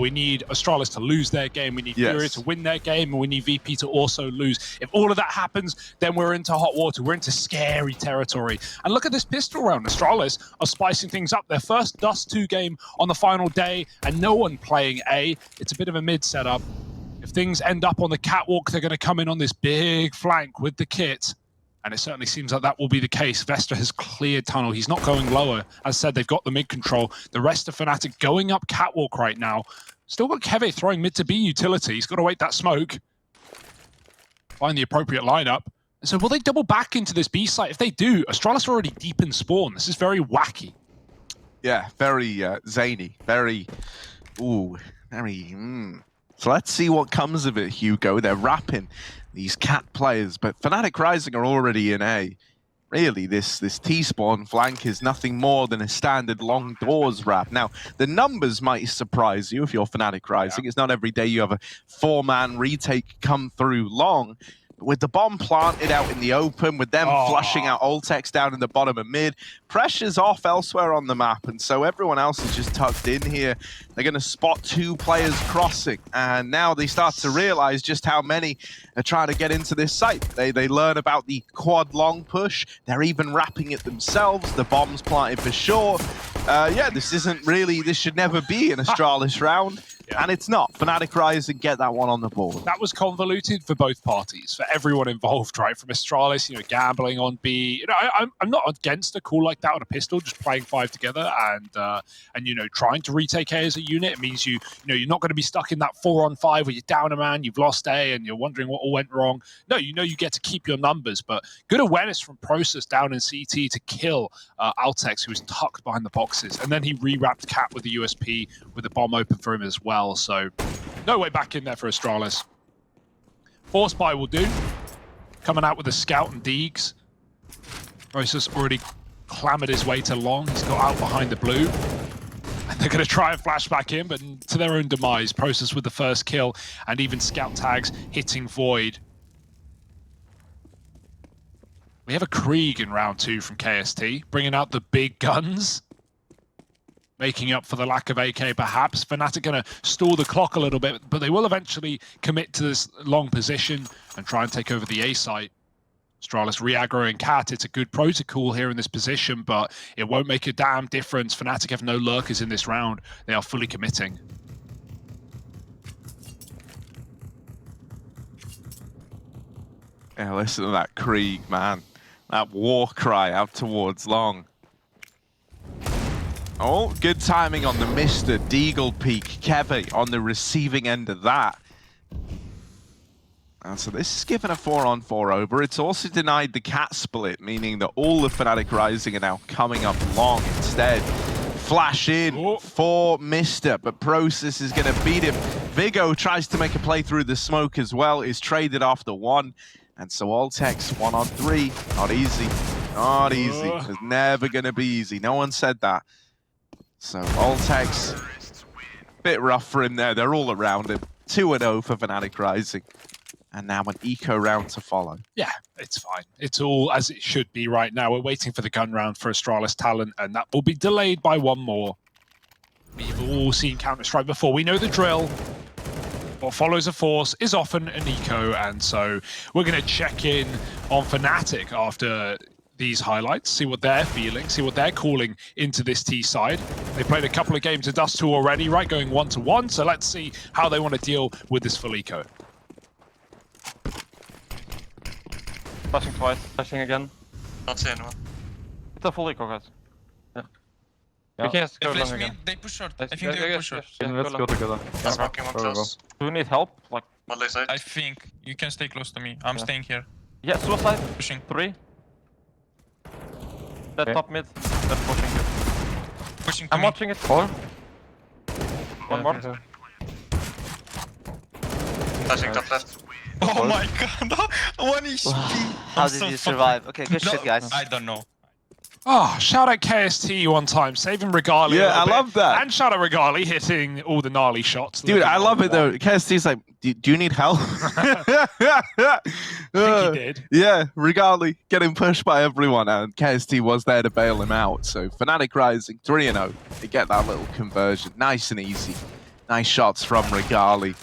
We need Astralis to lose their game, we need FURIA to win their game, and we need VP to also lose. If all of that happens, then we're into hot water, we're into scary territory. And look at this pistol round. Astralis are spicing things up. Their first Dust 2 game on the final day, and no one playing A. It's a bit of a mid setup. If things end up on the catwalk, they're going to come in on this big flank with the kit. And it certainly seems like that will be the case. Vesta has cleared tunnel. He's not going lower. As said, they've got the mid control. The rest of Fnatic going up catwalk right now. Still got Keve throwing mid to B utility. He's got to wait that smoke. Find the appropriate lineup. So will they double back into this B site? If they do, Astralis are already deep in spawn. This is very wacky. Yeah, very zany. Very, very... So let's see what comes of it, Hugo. They're wrapping these cat players, but Fnatic Rising are already in A. Really, this T-spawn flank is nothing more than a standard long doors wrap. Now, the numbers might surprise you if you're Fnatic Rising. It's not every day you have a 4-man retake come through long. With the bomb planted out in the open, with them flushing out Ultex down in the bottom of mid, pressure's off elsewhere on the map, and so everyone else is just tucked in here. They're going to spot 2 players crossing, and now they start to realize just how many are trying to get into this site. They learn about the quad long push. They're even wrapping it themselves. The bomb's planted for sure. This should never be an Astralis round. And it's not. Fnatic Rising get that one on the board. That was convoluted for both parties, for everyone involved, right? From Astralis, gambling on B. I'm not against a call like that on a pistol, just playing 5 together and trying to retake A as a unit. It means you're not going to be stuck in that 4-on-5 where you're down a man, you've lost A, and you're wondering what all went wrong. No, you get to keep your numbers, but good awareness from Process down in CT to kill Ultex, who was tucked behind the boxes, and then he re-wrapped Cat with the USP with the bomb open for him as well. So no way back in there for Astralis. Force buy will do. Coming out with a scout and Deegs. Process already clambered his way to long. He's got out behind the blue. And they're going to try and flash back in, but to their own demise. Process with the first kill, and even scout tags hitting Void. We have a Krieg in round 2 from KST, bringing out the big guns. Making up for the lack of AK, perhaps. Fnatic going to stall the clock a little bit, but they will eventually commit to this long position and try and take over the A site. Astralis re-aggroing Cat. It's a good protocol here in this position, but it won't make a damn difference. Fnatic have no lurkers in this round. They are fully committing. Yeah, listen to that Krieg, man. That war cry out towards long. Oh, good timing on the Mr. Deagle peak. Keve on the receiving end of that. And so this is given a 4-on-4 over. It's also denied the cat split, meaning that all the Fnatic Rising are now coming up long instead. Flash in for Mr., but Process is going to beat him. Vigo tries to make a play through the smoke as well, is traded after 1. And so Ultex 1-on-3. Not easy. Not easy. It's never going to be easy. No one said that. So Ultex, bit rough for him there. They're all around him. 2-0 for Fnatic Rising. And now an eco round to follow. Yeah, it's fine. It's all as it should be right now. We're waiting for the gun round for Astralis Talent, and that will be delayed by 1 more. We've all seen Counter-Strike before. We know the drill. What follows a force is often an eco, and so we're going to check in on Fnatic after these highlights, see what they're feeling, see what they're calling into this T side. They played a couple of games of Dust 2 already, right, going 1-to-1, so let's see how they want to deal with this full eco. Flashing twice, flashing again. Not see anyone. It's a full eco, guys. Yeah. Yeah. We can just go They long flash again. mid, they push short. I Let's think they push short. Let's go together. I'm smoking one close. Do we need help? Like, What they say? I think you can stay close to me. I'm staying here. yeah, suicide. Pushing. 3. That top mid. That's pushing it. Pushing to I'm me. watching it. 4. One more. Flashing top left. Oh my god, 1 HP! How did you survive? Okay, good shit, guys. I don't know. Oh, shout out KST one time, saving Regali. Yeah, I love that. And shout out Regali hitting all the gnarly shots. Dude, I love it though. KST's like, do you need help? I think he did. Yeah, Regali getting pushed by everyone, and KST was there to bail him out. So Fnatic Rising 3-0. They get that little conversion. Nice and easy. Nice shots from Regali.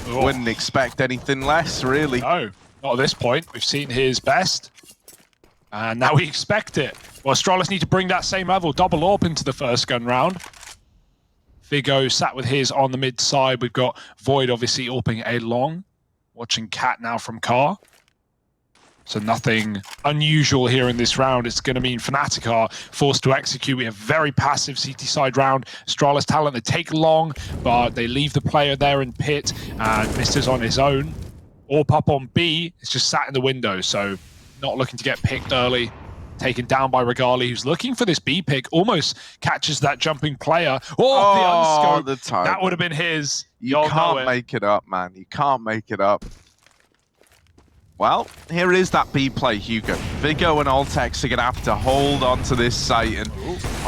Oh. Wouldn't expect anything less, really. No, not at this point. We've seen his best. And now we expect it. Well, Astralis need to bring that same level. Double AWP into the first gun round. Vigo sat with his on the mid side. We've got Void obviously AWPing a long. Watching Cat now from Car. So nothing unusual here in this round. It's going to mean Fnatic are forced to execute. We have very passive CT side round. Astralis Talent, they take long, but they leave the player there in pit, and Mister's on his own. AWP up on B, it's just sat in the window, so not looking to get picked early. Taken down by Regali, who's looking for this B pick, almost catches that jumping player. Oh, the unscope. That would have been his. You can't make it up, man. You can't make it up. Well, here is that B play, Hugo. Vigo and Altex are going to have to hold on to this site. And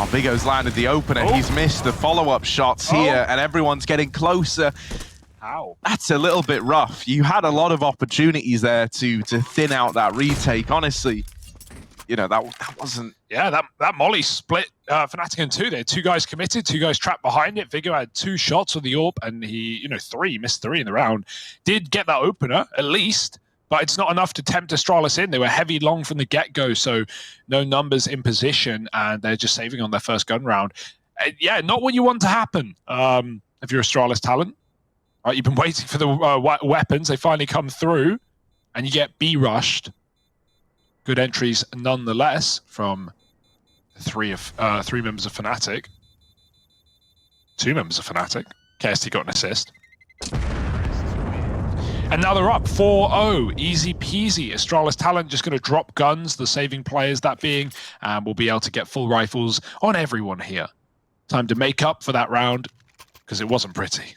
Vigo's landed the opener. He's missed the follow-up shots here, and everyone's getting closer. Ow. That's a little bit rough. You had a lot of opportunities there to thin out that retake. Honestly, you know, that wasn't... Yeah, that Molly split Fnatic in two there. 2 guys committed, 2 guys trapped behind it. Vigo had 2 shots with the AWP, and he, missed 3 in the round. Did get that opener, at least. But it's not enough to tempt Astralis in. They were heavy long from the get-go, so no numbers in position, and they're just saving on their first gun round. Yeah, not what you want to happen if you're Astralis Talent. Right, you've been waiting for the weapons. They finally come through, and you get B-rushed. Good entries nonetheless from 3 members of Fnatic. 2 members of Fnatic. KST got an assist. And now they're up 4-0, easy peasy. Astralis Talent just going to drop guns, the saving players that being, and we'll be able to get full rifles on everyone here. Time to make up for that round, because it wasn't pretty.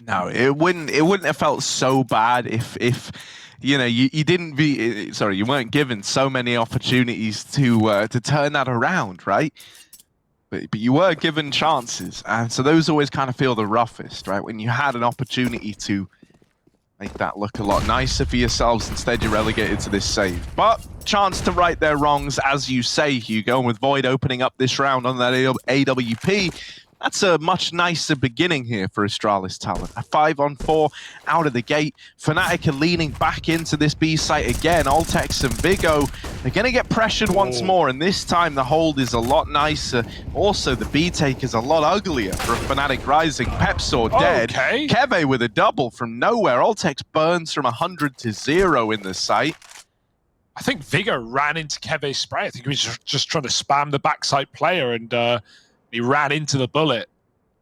No, it wouldn't have felt so bad if you weren't given so many opportunities to turn that around, right? But you were given chances, and so those always kind of feel the roughest, right? When you had an opportunity to make that look a lot nicer for yourselves, instead you're relegated to this save. But chance to right their wrongs, as you say, Hugo, and with Void opening up this round on that AWP, that's a much nicer beginning here for Astralis Talent. A 5-on-4 out of the gate. Fnatic are leaning back into this B site again. Altex and Vigo, they're going to get pressured once more, and this time the hold is a lot nicer. Also, the B take is a lot uglier for Fnatic Rising. Pepsaw dead. Okay. Keve with a double from nowhere. Altex burns from 100 to 0 in the site. I think Vigo ran into Keve's spray. I think he was just trying to spam the backside player, and he ran into the bullet.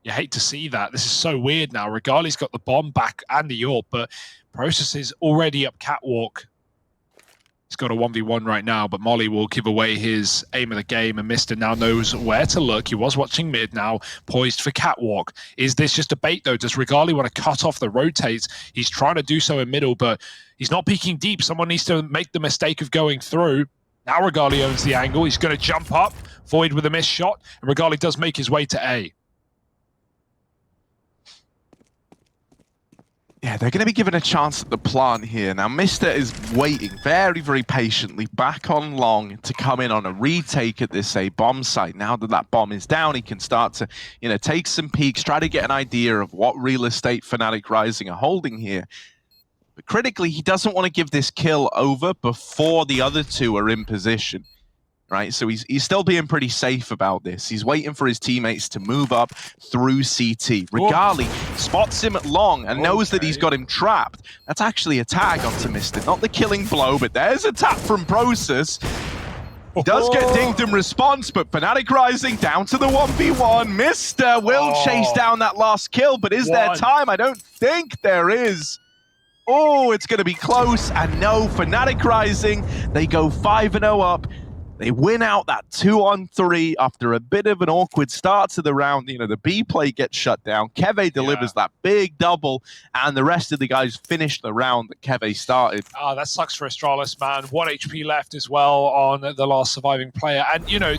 You hate to see that. This is so weird now. Regali's got the bomb back and the AWP, but Process is already up catwalk. He's got a 1v1 right now, but Molly will give away his aim of the game, and Mister now knows where to look. He was watching mid, now poised for catwalk. Is this just a bait, though? Does Regali want to cut off the rotates? He's trying to do so in middle, but he's not peeking deep. Someone needs to make the mistake of going through. Now Regali owns the angle. He's going to jump up. Void with a missed shot, and Regali does make his way to A. Yeah, they're going to be given a chance at the plant here. Now, Mister is waiting very, very patiently back on long to come in on a retake at this A bomb site. Now that that bomb is down, he can start to, take some peeks, try to get an idea of what real estate Fnatic Rising are holding here. But critically, he doesn't want to give this kill over before the other 2 are in position. Right, so he's still being pretty safe about this. He's waiting for his teammates to move up through CT. Regali spots him at long and knows that he's got him trapped. That's actually a tag onto Mister. Not the killing blow, but there's a tap from Process. He does get dinged in response, but Fnatic Rising down to the 1v1. Mister will chase down that last kill, but is there time? I don't think there is. Oh, it's going to be close. And no, Fnatic Rising, they go 5-0 up. They win out that 2-on-3 after a bit of an awkward start to the round. The B play gets shut down. Keve delivers that big double, and the rest of the guys finish the round that Keve started. That sucks for Astralis, man. 1 HP left as well on the last surviving player. And, I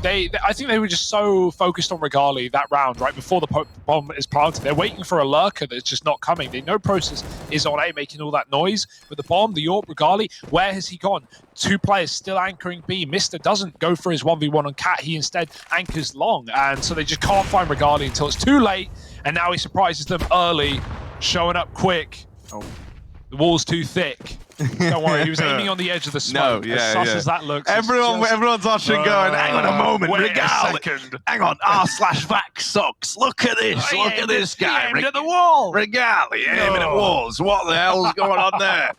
think they were just so focused on Regali that round, right before the bomb is planted. They're waiting for a lurker that's just not coming. They know Process is on A, making all that noise. With the bomb, the AWP, Regali, where has he gone? 2 players still anchoring B. Mister doesn't doesn't go for his 1v1 on Cat. He instead anchors long, and so they just can't find Regali until it's too late, and now he surprises them early, showing up quick. Oh, the wall's too thick. Don't worry, he was aiming on the edge of the smoke. No, as sus as that looks. Everyone's watching going, hang on a moment, wait Regali. a second. Hang on, r/vax sucks. Look at this, look at this guy. Aimed at the wall. Regali aiming at walls. What the hell's going on there?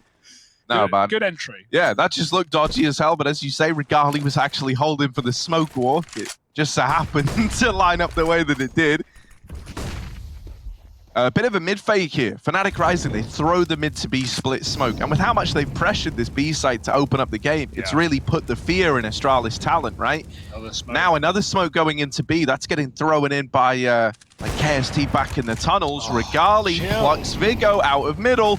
No, man. Good entry. Yeah, that just looked dodgy as hell, but as you say, Regali was actually holding for the smoke walk. It just so happened to line up the way that it did. A bit of a mid fake here. Fnatic Rising, they throw the mid to B split smoke. And with how much they've pressured this B site to open up the game, it's really put the fear in Astralis Talent, right? Now another smoke going into B. That's getting thrown in by like KST back in the tunnels. Regali plucks Vigo out of middle.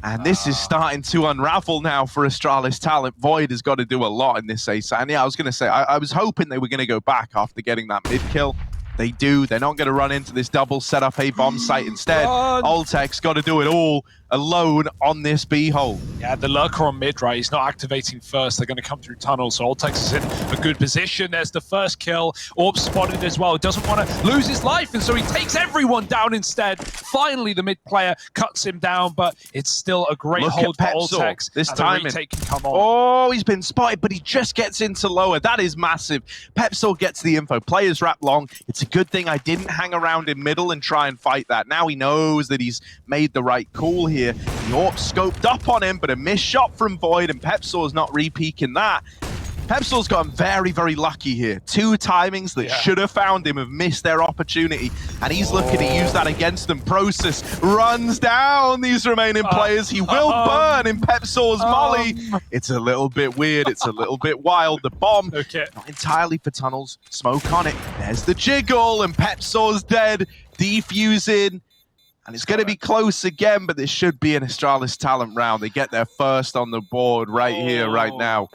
And this is starting to unravel now for Astralis Talent. Void has got to do a lot in this ace. And yeah, I was going to say, I was hoping they were going to go back after getting that mid kill. They do. They're not going to run into this double set up A bomb site instead. Altec's got to do it all alone on this B hole. Yeah, the lurker on mid, right? He's not activating first. They're going to come through tunnels. So Altex is in a good position. There's the first kill. Orb spotted as well. Doesn't want to lose his life, and so he takes everyone down instead. Finally, the mid player cuts him down, but it's still a great hold for Altex. This time can come on. Oh, he's been spotted, but he just gets into lower. That is massive. Pepsor gets the info. Players wrap long. It's a good thing I didn't hang around in middle and try and fight that. Now he knows that he's made the right call here. The AWP scoped up on him, but a missed shot from Void, and Pepsor's not re-peeking that. Pepsor's gotten very, very lucky here. Two timings that should have found him have missed their opportunity, and he's looking to use that against them. Process runs down these remaining players. He will burn in Pepsor's molly. It's a little bit weird. It's a little bit wild. The bomb, not entirely for tunnels. Smoke on it. There's the jiggle, and Pepsor's dead. Defusing. And it's going to be close again, but this should be an Astralis Talent round. They get their first on the board right here, right now.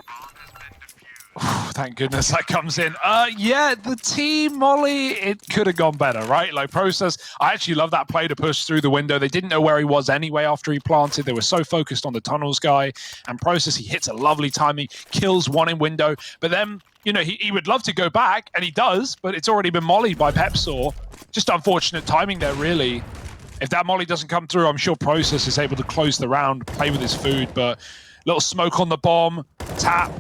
Thank goodness that comes in. Yeah, the team, Molly, it could have gone better, right? Like, Process, I actually love that play to push through the window. They didn't know where he was anyway after he planted. They were so focused on the tunnels guy. And Process, he hits a lovely timing, kills one in window. But then, you know, he would love to go back, and he does, but it's already been mollied by Pepsor. Just unfortunate timing there, really. If that molly doesn't come through, I'm sure Process is able to close the round, play with his food, but little smoke on the bomb, tap,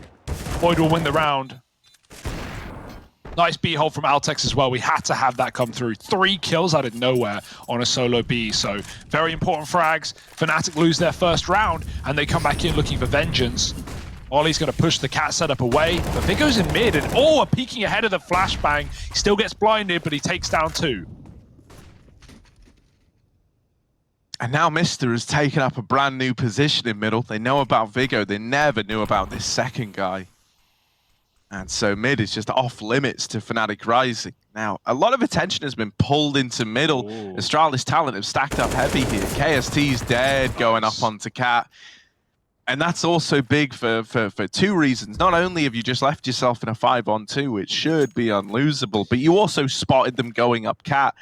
Void will win the round. Nice B hole from Altex as well. We had to have that come through. 3 kills out of nowhere on a solo B, so very important frags. Fnatic lose their first round, and they come back in looking for vengeance. Ollie's going to push the cat setup away, but Vigo's in mid, and peeking ahead of the flashbang. He still gets blinded, but he takes down 2. And now Mister has taken up a brand new position in middle. They know about Vigo. They never knew about this second guy. And so mid is just off limits to Fnatic Rising. Now, a lot of attention has been pulled into middle. Astralis Talent have stacked up heavy here. KST's dead, going up onto Cat. And that's also big for 2 reasons. Not only have you just left yourself in a 5-on-2, which should be unlosable, but you also spotted them going up Cat.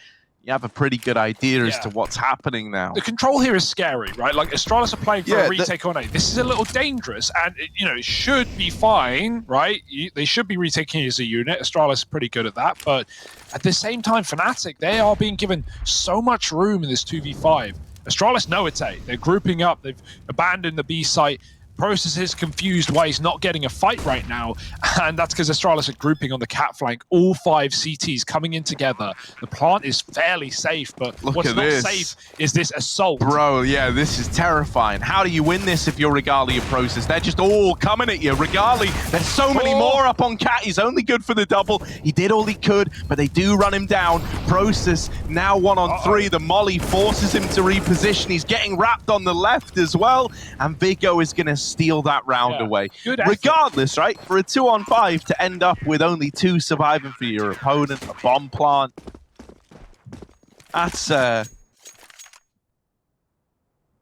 You have a pretty good idea as to what's happening now. The control here is scary, right? Like, Astralis are playing for a retake on A. This is a little dangerous, and it should be fine, right? They should be retaking as a unit. Astralis is pretty good at that, but at the same time, Fnatic, they are being given so much room in this 2v5. Astralis know it's A. They're grouping up. They've abandoned the B site. Process is confused why he's not getting a fight right now, and that's because Astralis are grouping on the cat flank. All 5 CTs coming in together. The plant is fairly safe, but what's not safe is this assault. Bro, yeah, this is terrifying. How do you win this if you're Regali or Process? They're just all coming at you. Regali, there's so many more up on Cat. He's only good for the double. He did all he could, but they do run him down. Process now 1-on-3. The molly forces him to reposition. He's getting wrapped on the left as well, and Vigo is going to steal that round away. Regardless, right? For a 2-on-5 to end up with only 2 surviving for your opponent, a bomb plant. That's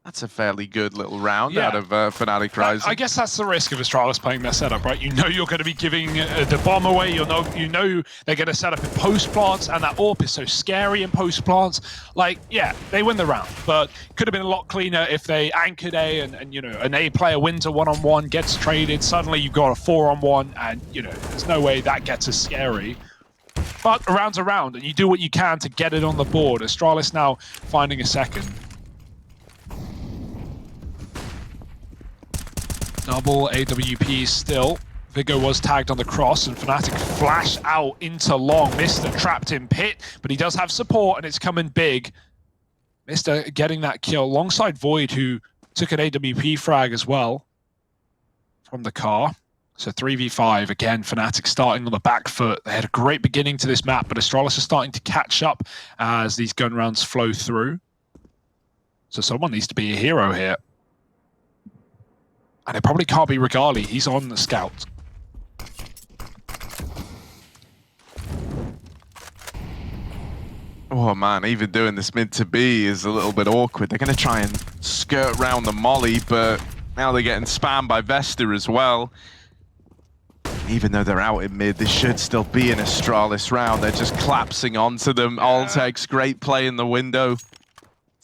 That's a fairly good little round out of Fnatic Rising. I guess that's the risk of Astralis playing their setup, right? You know you're going to be giving the bomb away. You know they're going to set up in post plants, and that AWP is so scary in post plants. Like, yeah, they win the round, but could have been a lot cleaner if they anchored A and you know, an A player wins a 1-on-1, gets traded. Suddenly you've got a 4-on-1, and you know there's no way that gets as scary. But a round's a round, and you do what you can to get it on the board. Astralis now finding a second. Double AWP still. Viggo was tagged on the cross, and Fnatic flash out into long. Mister trapped in pit, but he does have support, and it's coming big. Mister getting that kill alongside Void, who took an AWP frag as well from the car. So 3v5 again. Fnatic starting on the back foot. They had a great beginning to this map, but Astralis is starting to catch up as these gun rounds flow through. So someone needs to be a hero here. And it probably can't be Regali. He's on the scout. Oh man, even doing this mid to B is a little bit awkward. They're going to try and skirt around the molly, but now they're getting spammed by Vesta as well. Even though they're out in mid, this should still be an Astralis round. They're just collapsing onto them. Altek's great play in the window.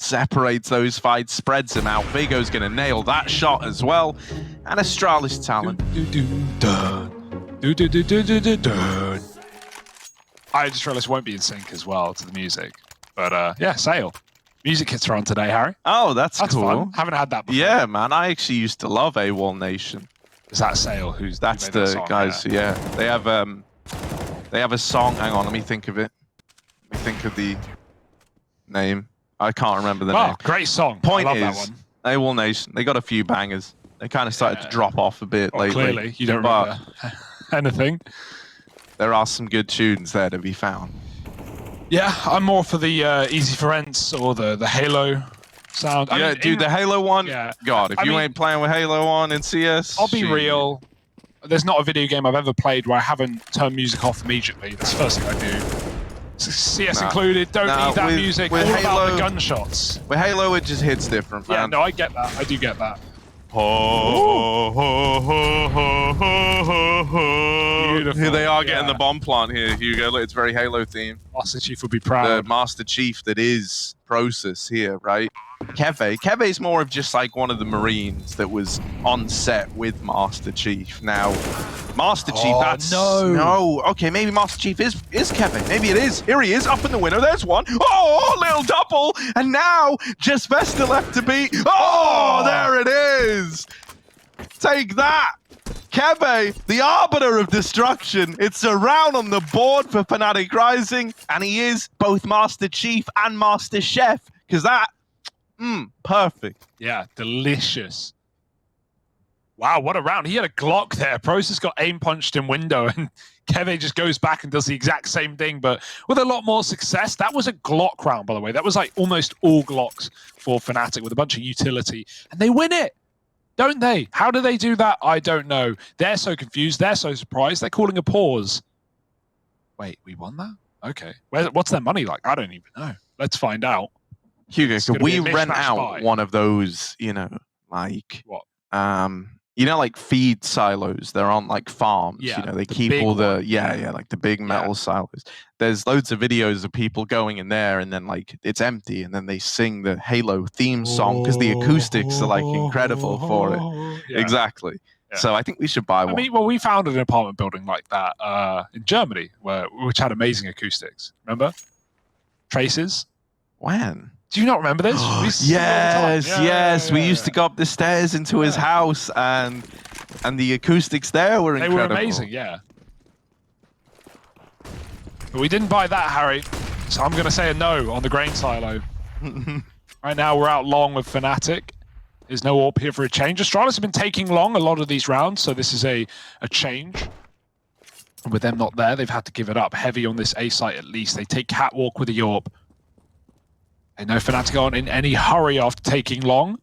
Separates those fights, spreads them out. Viggo's going to nail that shot as well. And Astralis Talent. Astralis won't be in sync as well to the music. But yeah, Sail. Music hits are on today, Harry. Oh, that's cool. Fun. Haven't had that before. Yeah, man. I actually used to love AWOL Nation. Is that Sail? That's the song, guys, yeah. They have a song. Hang on, let me think of it. Let me think of the name. I can't remember the name. Great song. Point I love is, that one. AWOL Nation, they got a few bangers. They kind of started to drop off a bit lately. Clearly, you don't remember anything. There are some good tunes there to be found. Yeah, I'm more for the Easy for Ents or the Halo sound. Yeah, dude, the Halo one. Yeah. God, if you ain't playing with Halo on in CS, I'll be real. There's not a video game I've ever played where I haven't turned music off immediately. That's the first thing I do. CS included. Don't need that music. All about the gunshots. With Halo, it just hits different, man. Yeah, no, I get that. I do get that. Ho, ho, ho, ho, ho, ho. Beautiful. Here they are getting the bomb plant here, Hugo. Look, it's very Halo themed. Master Chief would be proud. The Master Chief that is Process here, right? Keve's more of just like one of the Marines that was on set with Master Chief. Now, Master Chief, that's... No. Okay, maybe Master Chief is Keve. Maybe it is. Here he is, up in the window. There's one. Oh, little double. And now, just Vesta left to beat. Oh, there it is. Take that. Keve, the arbiter of destruction. It's a round on the board for Fnatic Rising, and he is both Master Chief and Master Chef, because that, perfect. Yeah, delicious. Wow, what a round. He had a Glock there. Process got aim punched in window, and Keve just goes back and does the exact same thing, but with a lot more success. That was a Glock round, by the way. That was like almost all Glocks for Fnatic with a bunch of utility, and they win it. Don't they? How do they do that? I don't know. They're so confused. They're so surprised. They're calling a pause. Wait, we won that? Okay. What's their money like? I don't even know. Let's find out. Hugo, could we rent out one of those, you know, like... What? You know, like feed silos. They're on like farms. Yeah, you know, they keep all the like the big metal silos. There's loads of videos of people going in there, and then like it's empty, and then they sing the Halo theme song because the acoustics are like incredible for it. Yeah. Exactly. Yeah. So I think we should buy one. I mean, well, we found an apartment building like that in Germany, which had amazing acoustics. Remember? Traces. When? Do you not remember this? Yes. We used to go up the stairs into his house, and the acoustics there were incredible. They were amazing, yeah. But we didn't buy that, Harry. So I'm going to say a no on the grain silo. Right now, we're out long with Fnatic. There's no AWP here for a change. Astralis have been taking long a lot of these rounds, so this is a change. And with them not there, they've had to give it up. Heavy on this A site at least. They take Catwalk with a AWP. They know Fnatic aren't in any hurry after taking long.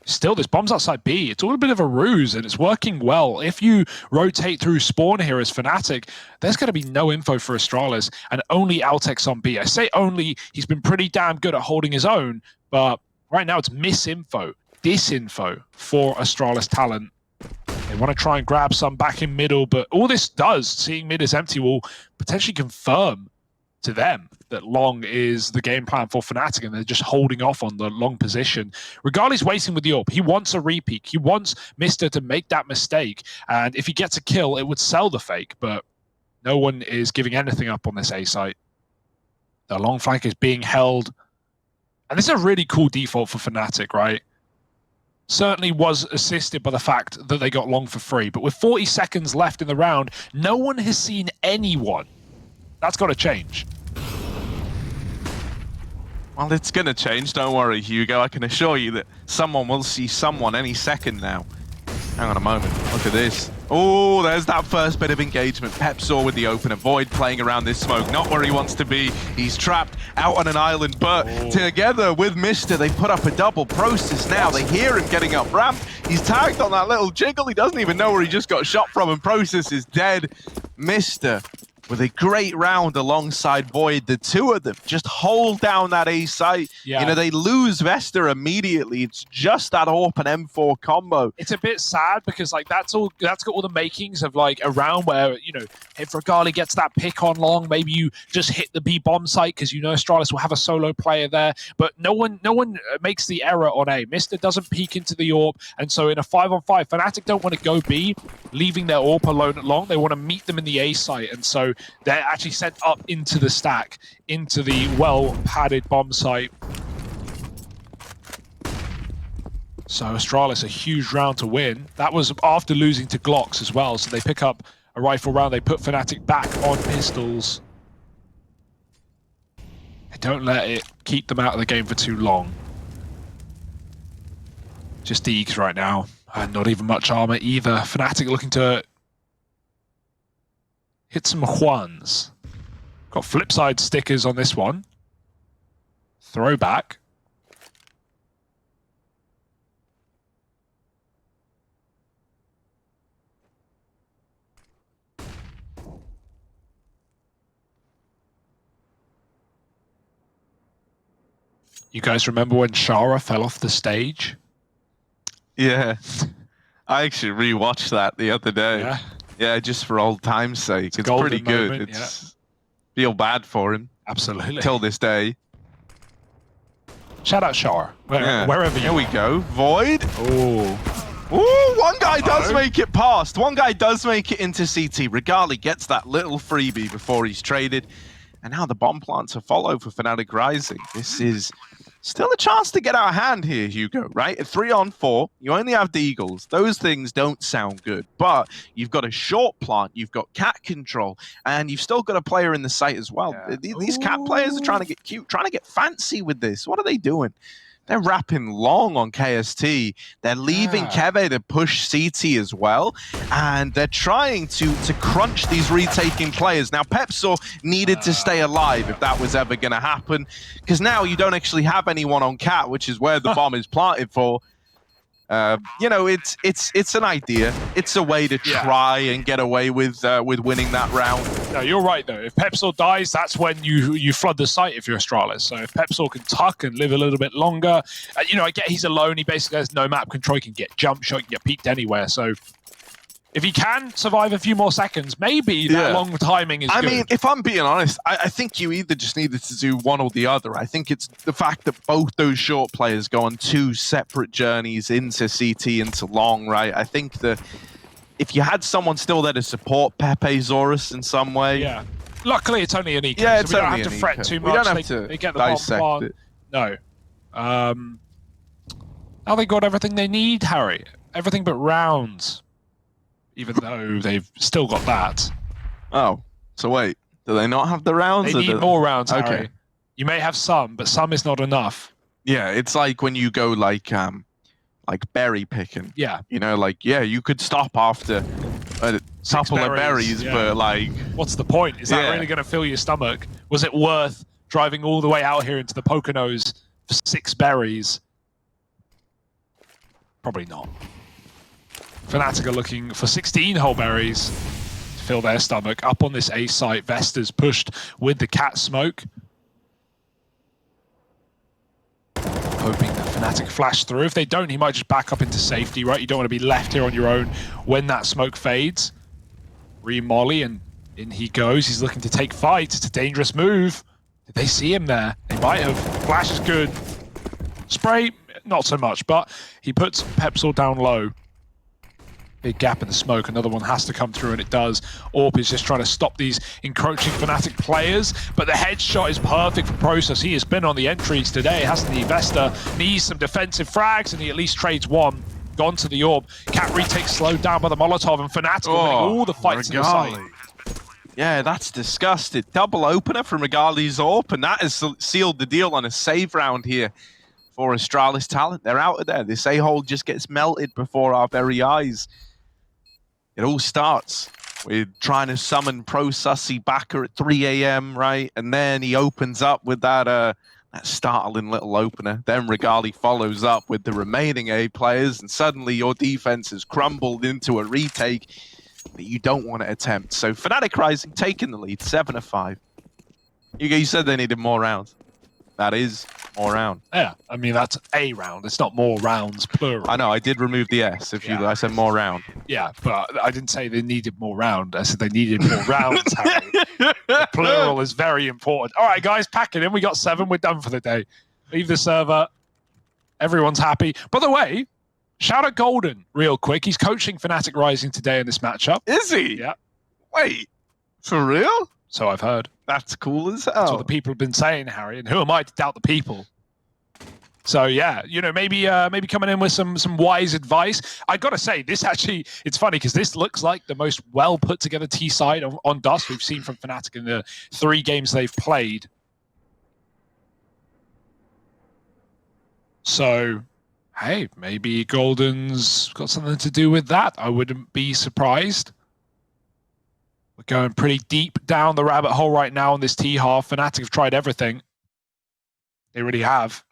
Still, this bomb's outside B. It's all a bit of a ruse, and it's working well. If you rotate through spawn here as Fnatic, there's going to be no info for Astralis, and only Altek's on B. I say only, he's been pretty damn good at holding his own, but Right now, it's misinfo, disinfo for Astralis Talent. They want to try and grab some back in middle, but all this does, seeing mid is empty, will potentially confirm to them that long is the game plan for Fnatic, and they're just holding off on the long position. Regardless, waiting with the AWP. He wants a repeat. He wants Mr. to make that mistake, and if he gets a kill, it would sell the fake, but no one is giving anything up on this A site. The long flank is being held, and this is a really cool default for Fnatic, right? Certainly was assisted by the fact that they got long for free, but with 40 seconds left in the round, no one has seen anyone. That's got to change. Well, it's going to change, don't worry, Hugo. I can assure you that someone will see someone any second now. Hang on a moment, look at this. Oh, there's that first bit of engagement. Pepsaw with the opener. Void playing around this smoke, not where he wants to be. He's trapped out on an island, but together with Mr., they put up a double. Process now, they hear him getting up ramp. He's tagged on that little jiggle. He doesn't even know where he just got shot from, and Process is dead. Mr. with a great round alongside Void. The two of them just hold down that A site. Yeah. You know, they lose Vesta immediately. It's just that AWP and M4 combo. It's a bit sad because like that's got all the makings of like a round where, you know, if Regali gets that pick on long, maybe you just hit the B bomb site because you know Astralis will have a solo player there. But no one makes the error on A. Mr. doesn't peek into the AWP, and so in a 5-on-5, Fnatic don't want to go B, leaving their AWP alone at long. They want to meet them in the A site, and so they're actually sent up into the stack, into the well-padded bomb site. So Astralis, a huge round to win. That was after losing to Glocks as well, so they pick up a rifle round. They put Fnatic back on pistols. They don't let it keep them out of the game for too long. Just Eags right now, and not even much armor either. Fnatic looking to hit some Juans. Got flip side stickers on this one. Throwback. You guys remember when Shara fell off the stage? Yeah. I actually rewatched that the other day. Yeah. Yeah, just for old time's sake. It's golden pretty good. moment, It's feel bad for him Absolutely. till this day. Shout out Shara. Wherever you Here we go. Void. Oh. Ooh, one guy does make it past. One guy does make it into CT. Regali gets that little freebie before he's traded. And now the bomb plant to follow for Fnatic Rising. This is still a chance to get out of hand here, Hugo, right? At 3-on-4, you only have the Eagles. Those things don't sound good. But you've got a short plant, you've got cat control, and you've still got a player in the site as well. Yeah. These cat players are trying to get cute, trying to get fancy with this. What are they doing? They're wrapping long on KST. They're leaving Keve to push CT as well. And they're trying to crunch these retaking players. Now, Pepsaw needed to stay alive if that was ever going to happen. Because now you don't actually have anyone on Cat, which is where the bomb is planted for. You know, it's an idea. It's a way to try and get away with winning that round. No, you're right though. If Pepsaw dies, that's when you flood the site if you're Astralis. So if Pepsaw can tuck and live a little bit longer, you know, I get he's alone. He basically has no map control. He can get jump shot, he can get peeked anywhere. So if he can survive a few more seconds, maybe that long timing is good. I mean, if I'm being honest, I think you either just needed to do one or the other. I think it's the fact that both those short players go on two separate journeys into CT, into long, right? I think that if you had someone still there to support Pepe Zorus in some way. Yeah. Luckily, it's only an eco, Yeah, so it's we don't only have to an fret eco. too We much. don't have to they get the bomb dissect plant. it. No. Now they got everything they need, Harry. Everything but rounds. Even though they've still got that. Oh, so wait, do they not have the rounds? They need more rounds, Okay. Harry. You may have some, but some is not enough. Yeah, it's like when you go like berry picking. Yeah. You know, like, yeah, you could stop after a couple of berries, yeah. but like... What's the point? Is that really going to fill your stomach? Was it worth driving all the way out here into the Poconos for 6 berries? Probably not. Fnatic are looking for 16 whole berries to fill their stomach. Up on this A site, Vesta's pushed with the cat smoke. Hoping that Fnatic flash through. If they don't, he might just back up into safety, right? You don't want to be left here on your own when that smoke fades. Re-molly, and in he goes. He's looking to take fight. It's a dangerous move. Did they see him there? They might have. Flash is good. Spray, not so much, but he puts Pepsol down low. Big gap in the smoke. Another one has to come through, and it does. Orp is just trying to stop these encroaching Fnatic players, but the headshot is perfect for Process. He has been on the entries today, hasn't he? Vesta needs some defensive frags, and he at least trades one. Gone to the Orb. Cat retake slowed down by the Molotov, and Fnatic are winning all the fights in the site. Yeah, that's disgusting. Double opener from Regali's Orb, and that has sealed the deal on a save round here for Astralis Talent. They're out of there. This a-hole just gets melted before our very eyes. It all starts with trying to summon Pro Sussy backer at 3 AM, right? And then he opens up with that startling little opener. Then Regali follows up with the remaining A players, and suddenly your defense has crumbled into a retake that you don't want to attempt. So Fnatic Rising taking the lead, 7-5. You said they needed more rounds. That is more round. Yeah, I mean, that's a round. It's not more rounds, plural. I know, I did remove the S. I said more round. Yeah, but I didn't say they needed more round. I said they needed more rounds, Harry. The plural is very important. All right, guys, pack it in. We got 7. We're done for the day. Leave the server. Everyone's happy. By the way, shout out Golden real quick. He's coaching Fnatic Rising today in this matchup. Is he? Yeah. Wait, for real? So I've heard. That's cool as hell. That's what the people have been saying, Harry. And who am I to doubt the people? So yeah, you know, maybe coming in with some wise advice. I gotta say, this actually, it's funny because this looks like the most well put together T side on Dust we've seen from Fnatic in the 3 games they've played. So, hey, maybe Golden's got something to do with that. I wouldn't be surprised. We're going pretty deep down the rabbit hole right now on this T half. Fnatic have tried everything. They really have.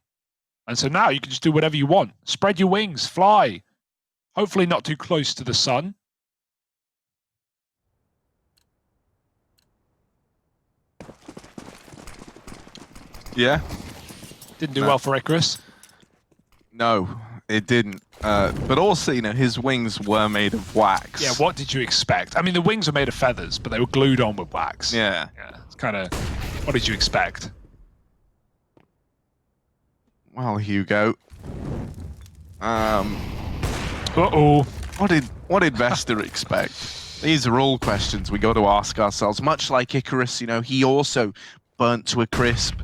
And so now you can just do whatever you want. Spread your wings, fly. Hopefully not too close to the sun. Yeah. Didn't do well for Icarus. No, it didn't. But also, you know, his wings were made of wax. Yeah, what did you expect? I mean, the wings were made of feathers, but they were glued on with wax. Yeah. Yeah, it's kind of... What did you expect? Well, Hugo. Uh-oh. What did Vesta expect? These are all questions we got to ask ourselves. Much like Icarus, you know, he also burnt to a crisp.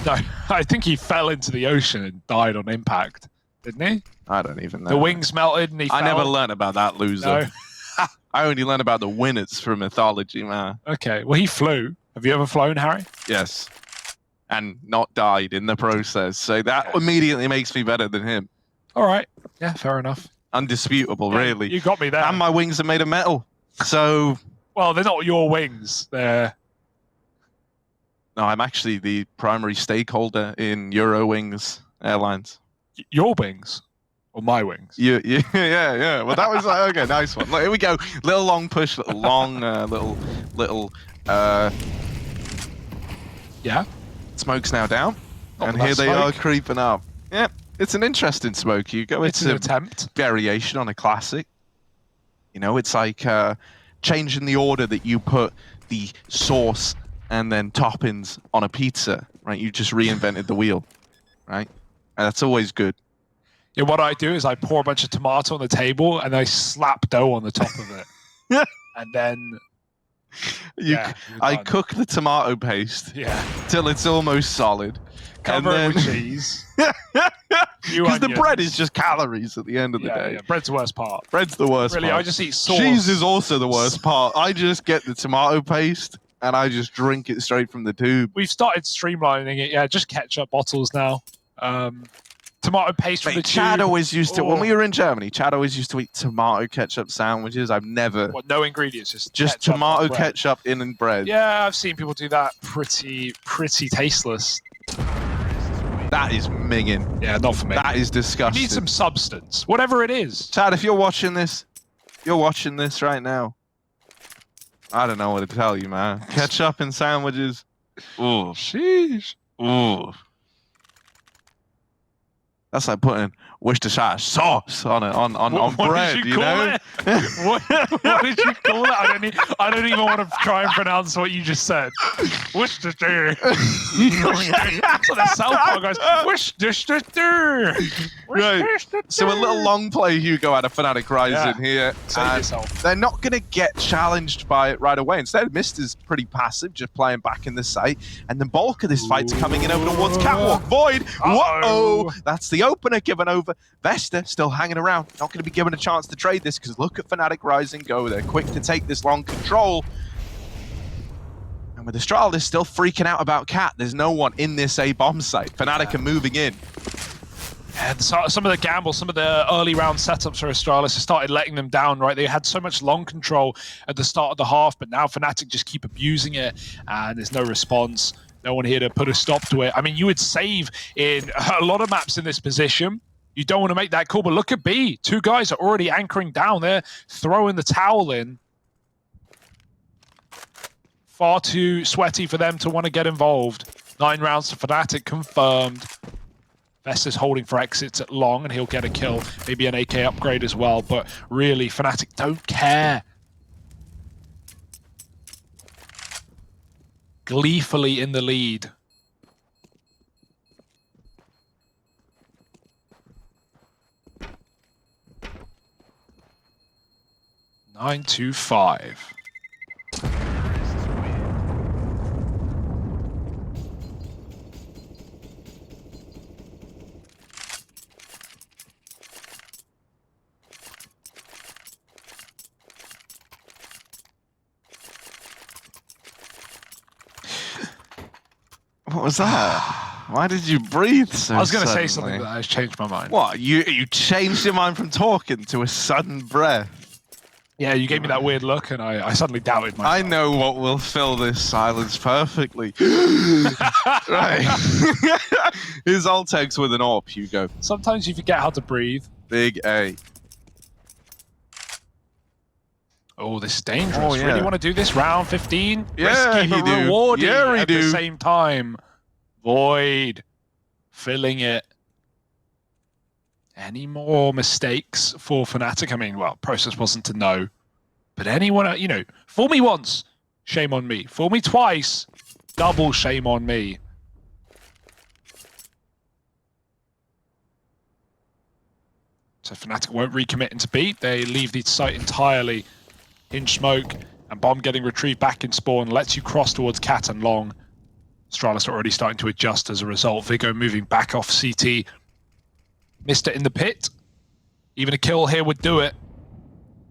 No, I think he fell into the ocean and died on impact, didn't he? I don't even know. The wings melted and he fell. I never learned about that loser. No. I only learned about the winners from mythology, man. Okay, well, he flew. Have you ever flown, Harry? Yes. And not died in the process. So that immediately makes me better than him. All right. Yeah, fair enough. Undisputable, Yeah, really. You got me there. And my wings are made of metal. So... Well, they're not your wings. They're... No, I'm actually the primary stakeholder in Eurowings Airlines. Your wings? Or my wings? Yeah. Well, that was like, okay, nice one. Look, here we go. Little long push, little long, little. Yeah. Smoke's now down, Not and that here they are smoke. creeping up. Yeah, it's an interesting smoke, Hugo. It's an attempt. Variation on a classic. You know, it's like changing the order that you put the sauce and then toppings on a pizza, right? You just reinvented the wheel, right? And that's always good. Yeah, what I do is I pour a bunch of tomato on the table and I slap dough on the top of it. And then... I cook the tomato paste till it's almost solid. Cover and it with cheese. Because the bread is just calories at the end of the day. Yeah. Bread's the worst part. Bread's the worst really, part. I just eat sauce. Cheese is also the worst part. I just get the tomato paste and I just drink it straight from the tube. We've started streamlining it. Yeah, just ketchup bottles now. Tomato paste from the tube. Chad always used to, when we were in Germany, Chad always used to eat tomato ketchup sandwiches. I've never... What, no ingredients, just ketchup tomato ketchup in bread. Yeah, I've seen people do that. Pretty tasteless. That is minging. Yeah, not for me. That is disgusting. You need some substance, whatever it is. Chad, if you're watching this right now, I don't know what to tell you, man. Ketchup in sandwiches. Ooh. Sheesh. Ooh. That's like putting Worcestershire sauce on it on What bread. did You call know. it? What did you call it? I don't even want to try and pronounce what you just said. Worcestershire. That's what the South Park guys. Worcestershire. Right. So a little long play Hugo out of Fnatic Rising here. Save and yourself. they're not going to get challenged by it right away. Instead, Mister's pretty passive, just playing back in the site. And the bulk of this fight's coming in over towards Catwalk. Void. Whoa! That's the opener given over. Vesta still hanging around. Not going to be given a chance to trade this because look at Fnatic Rising go. They're quick to take this long control. And with Astralis still freaking out about Cat, there's no one in this A bomb site. Fnatic are moving in. And some of the gambles, some of the early round setups for Astralis have started letting them down, right? They had so much long control at the start of the half, but now Fnatic just keep abusing it, and there's no response. No one here to put a stop to it. I mean, you would save in a lot of maps in this position. You don't want to make that call, but look at B. Two guys are already anchoring down there, throwing the towel in. Far too sweaty for them to want to get involved. 9 rounds to Fnatic confirmed. Vesta's holding for exits at long, and he'll get a kill. Maybe an AK upgrade as well, but really, Fnatic don't care. Gleefully in the lead. Nine to 5. What was that? Why did you breathe so I was going to say suddenly? something that has changed my mind. What? You changed your mind from talking to a sudden breath? Yeah, you gave me that weird look, and I suddenly doubted myself. I know what will fill this silence perfectly. Right. His Ultex with an AWP, Hugo. Sometimes you forget how to breathe. Big A. Oh, this is dangerous. Oh, yeah. Really want to do this? Round 15? Yeah, Risky, but he do. rewarding Yeah, he at the do. same time. Void. Filling it. Any more mistakes for Fnatic? I mean, well, process wasn't to know. But anyone, you know, fool me once, shame on me. Fool me twice, double shame on me. So Fnatic won't recommit into B. They leave the site entirely. Hinge smoke and bomb getting retrieved back in spawn lets you cross towards Cat and Long. Astralis already starting to adjust as a result. Vigo moving back off CT. Missed it in the pit. Even a kill here would do it.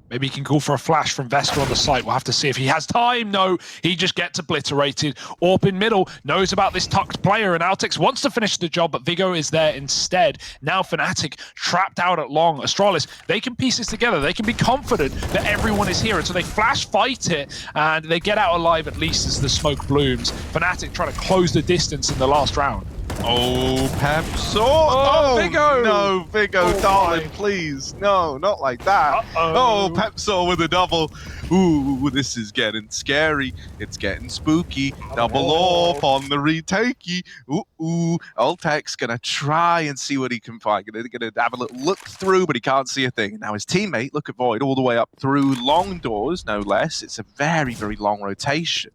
Maybe he can call for a flash from Vesta on the site. We'll have to see if he has time. No, he just gets obliterated. AWP in middle knows about this tucked player, and Altex wants to finish the job, but Vigo is there instead. Now Fnatic trapped out at long. Astralis, they can piece this together. They can be confident that everyone is here, and so they flash fight it, and they get out alive at least as the smoke blooms. Fnatic trying to close the distance in the last round. Oh, Pepso! Oh, Vigo! No, Vigo, Oh, darling, my. please. No, not like that. Uh-oh. Oh, Pepso with a double. Ooh, this is getting scary. It's getting spooky. Double off on the retakey. Ooh. Ultex gonna try and see what he can find. Gonna have a little look through, but he can't see a thing. And now his teammate, look at Void, all the way up through long doors, no less. It's a very, very long rotation.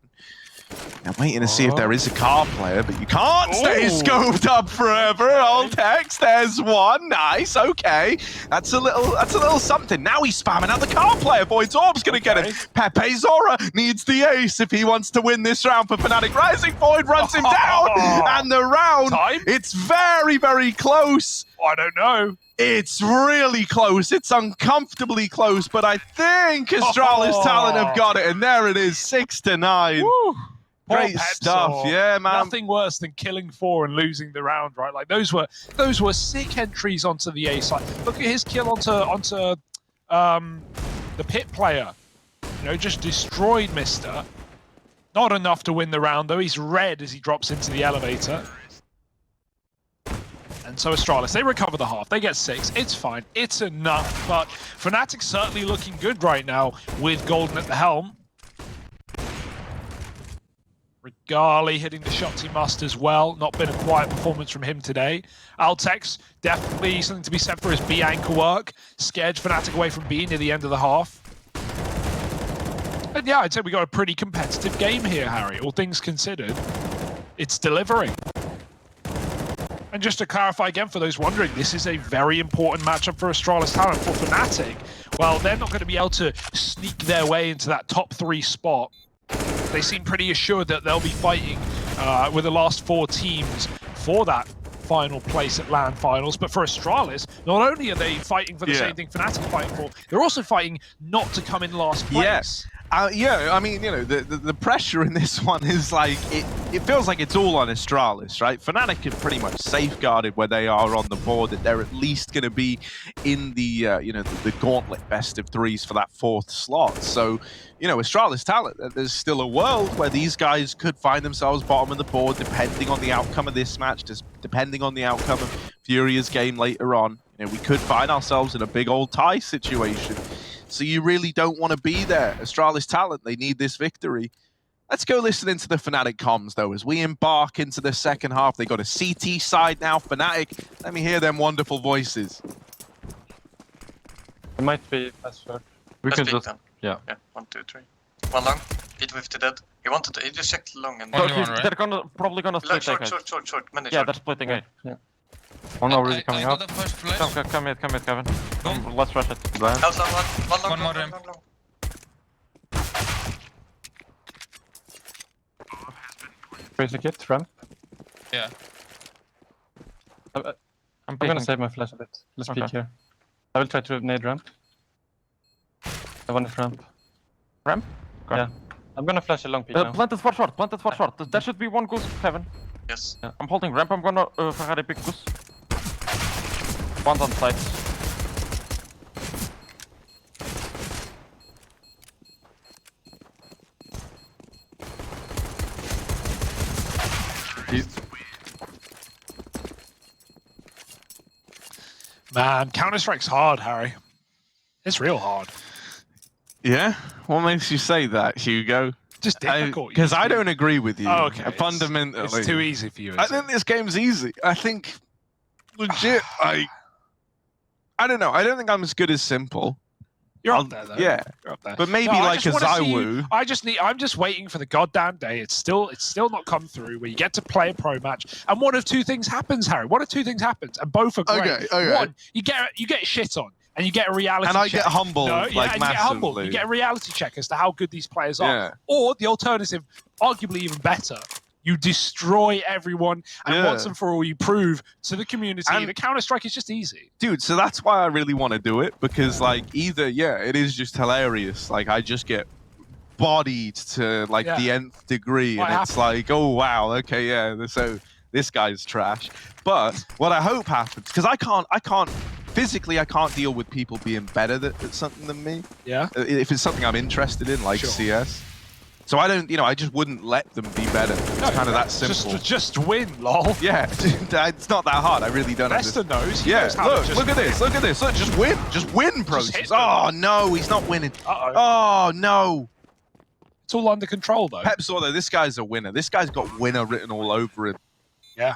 I'm waiting to see if there is a car player, but you can't stay scoped up forever. Ultex, there's one. Nice, okay. That's a little something. Now he's spamming out the car player. Void's Orb's gonna get him. Pepe Zora needs the ace if he wants to win this round for Fnatic Rising. Void runs him down, and the round, it's very, very close. I don't know. It's really close. It's uncomfortably close, but I think Astralis Talent have got it, and there it is, 6-9. Woo. Great stuff, yeah, man. Nothing worse than killing 4 and losing the round, right? Like those were sick entries onto the A side. Look at his kill onto the pit player. You know, just destroyed Mister. Not enough to win the round though. He's red as he drops into the elevator. And so Astralis, they recover the half. They get 6. It's fine. It's enough. But Fnatic certainly looking good right now with Golden at the helm. Regali hitting the shots he must as well. Not been a quiet performance from him today. Altex, definitely something to be said for his B anchor work. Scared Fnatic away from B near the end of the half. And yeah, I'd say we got a pretty competitive game here, Harry. All things considered, it's delivering. And just to clarify again, for those wondering, this is a very important matchup for Astralis Talent. For Fnatic, well, they're not going to be able to sneak their way into that top 3 spot. They seem pretty assured that they'll be fighting with the last 4 teams for that final place at LAN finals. But for Astralis, not only are they fighting for the same thing Fnatic are fighting for, they're also fighting not to come in last place. Yes. Yeah, I mean, you know, the pressure in this one is like, it feels like it's all on Astralis, right? Fnatic have pretty much safeguarded where they are on the board, that they're at least going to be in the, you know, the gauntlet best of 3s for that 4th slot. So, you know, Astralis Talent, there's still a world where these guys could find themselves bottom of the board, depending on the outcome of this match, just depending on the outcome of FURIA's game later on. You know, we could find ourselves in a big old tie situation. So you really don't want to be there. Astralis Talent, they need this victory. Let's go listen into the Fnatic comms, though, as we embark into the second half. They got a CT side now, Fnatic. Let me hear them wonderful voices. It might be password. We can just... Yeah, 1, 2, 3. One long. Hit with the dead. He wanted to. He just checked long and. Only one, right? Probably gonna split. Short. Many Yeah, short. they're splitting A. Yeah. One already coming I out. got the first flash. Come here, Kevin. Let's rush it. Blind. House on one long. One more ramp. Long. Crazy kit, ramp. Yeah. I'm gonna save my flash a bit. Let's peek here. I will try to nade ramp. I want it ramp. Ramp? Okay. Yeah. I'm gonna flash a long peek now. Planted for short. There should be one goose, Kevin. Yes. Yeah. I'm holding ramp. I'm gonna Ferrari pick goose. One on side. Man, Counter-Strike's hard, Harry. It's real hard. Yeah? What makes you say that, Hugo? Just difficult. Because I don't agree with you. Oh, okay. Fundamentally. It's too easy for you. I think this game's easy. I think, legit, I don't know. I don't think I'm as good as Simple. You're up there, though. Yeah. You're up there. But maybe like a Zywoo. I'm just waiting for the goddamn day. It's still not come through where you get to play a pro match, and one of 2 things happens, Harry. One of 2 things happens, and both are great. Okay. One, you get shit on, and you get a reality And I check. get humbled, and like, you get humbled. massively. You get a reality check as to how good these players are. Yeah. Or the alternative, arguably even better, you destroy everyone, and once and for all, you prove to the community that Counter-Strike is just easy. Dude, so that's why I really want to do it, because like either, it is just hilarious. Like I just get bodied to like the nth degree, and it's like, oh wow, okay, yeah, so this guy's trash. But what I hope happens, because I can't physically, I can't deal with people being better at something than me. Yeah. If it's something I'm interested in, like CS. So I don't, I just wouldn't let them be better. It's kind of that simple. Just win, lol. Yeah, it's not that hard. I really don't understand. Lester knows. Yeah, look at this. Look, just win, Process. Oh no, he's not winning. Oh no. It's all under control though. Pepsaw though, this guy's a winner. This guy's got winner written all over him. Yeah.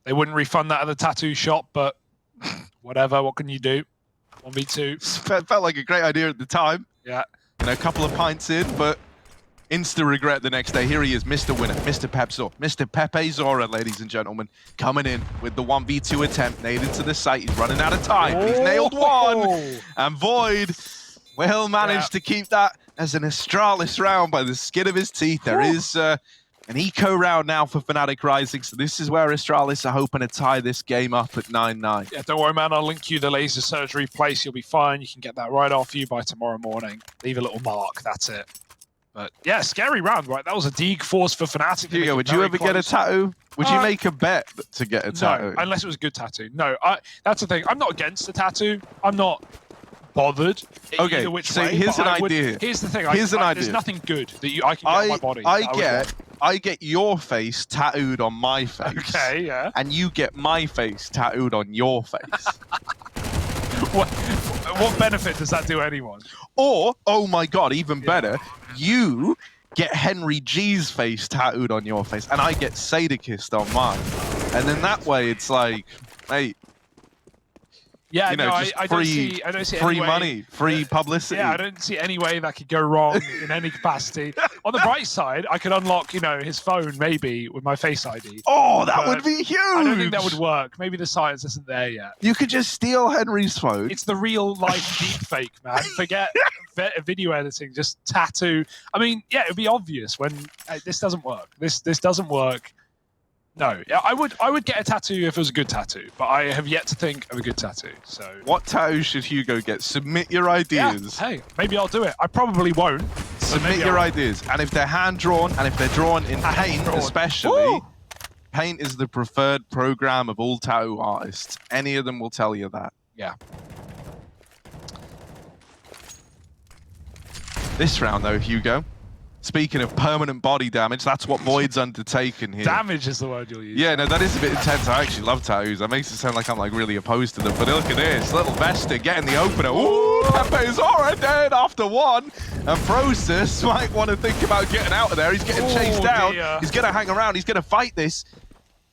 They wouldn't refund that at the tattoo shop, but whatever. What can you do? 1v2. Felt like a great idea at the time. Yeah. A couple of pints in, but insta regret the next day. Here he is, Mr. Winner, Mr. Pepsaw, Mr. Pepe Zora, ladies and gentlemen, coming in with the 1v2 attempt, nailed into the site. He's running out of time. He's nailed one, and Void will manage to keep that as an Astralis round by the skin of his teeth. There is an eco round now for Fnatic Rising, so this is where Astralis are hoping to tie this game up at 9-9. Yeah, don't worry, man. I'll link you the laser surgery place. You'll be fine. You can get that right off you by tomorrow morning. Leave a little mark. That's it. But yeah, scary round, right? That was a dig force for Fnatic. Hugo, would you ever get a tattoo? Would you make a bet to get a tattoo? No, unless it was a good tattoo. No, that's the thing. I'm not against the tattoo. I'm not bothered either which so way. Here's an idea. Here's the thing. Here's an idea. There's nothing good that I can get on my body. I get your face tattooed on my face. Okay, yeah. And you get my face tattooed on your face. What benefit does that do anyone? Or, oh my god, even better, you get Henry G's face tattooed on your face, and I get Sadakist on mine. And then that way it's like, mate, Yeah, you know, no, just I don't see free any way, money, free publicity. Yeah, I don't see any way that could go wrong in any capacity. On the bright side, I could unlock, you know, his phone maybe with my Face ID. Oh, that would be huge! I don't think that would work. Maybe the science isn't there yet. You could just steal Henry's phone. It's the real life deep fake, man. Forget video editing, just tattoo. I mean, yeah, it'd be obvious when this doesn't work. This doesn't work. No, I would get a tattoo if it was a good tattoo, but I have yet to think of a good tattoo. So what tattoo should Hugo get? Submit your ideas. Yeah, hey, maybe I'll do it. I probably won't. Submit your ideas, and if they're hand drawn, and if they're drawn in Paint, especially, Woo! Paint is the preferred program of all tattoo artists. Any of them will tell you that. Yeah. This round, though, Hugo. Speaking of permanent body damage, that's what Void's undertaken here. Damage is the word you'll use. Yeah, no, that is a bit intense. I actually love tattoos. That makes it sound like I'm like really opposed to them. But look at this, little Vesta getting the opener. Ooh, Pepe is already dead after one. And Process might want to think about getting out of there. He's getting chased down. Dear. He's going to hang around. He's going to fight this.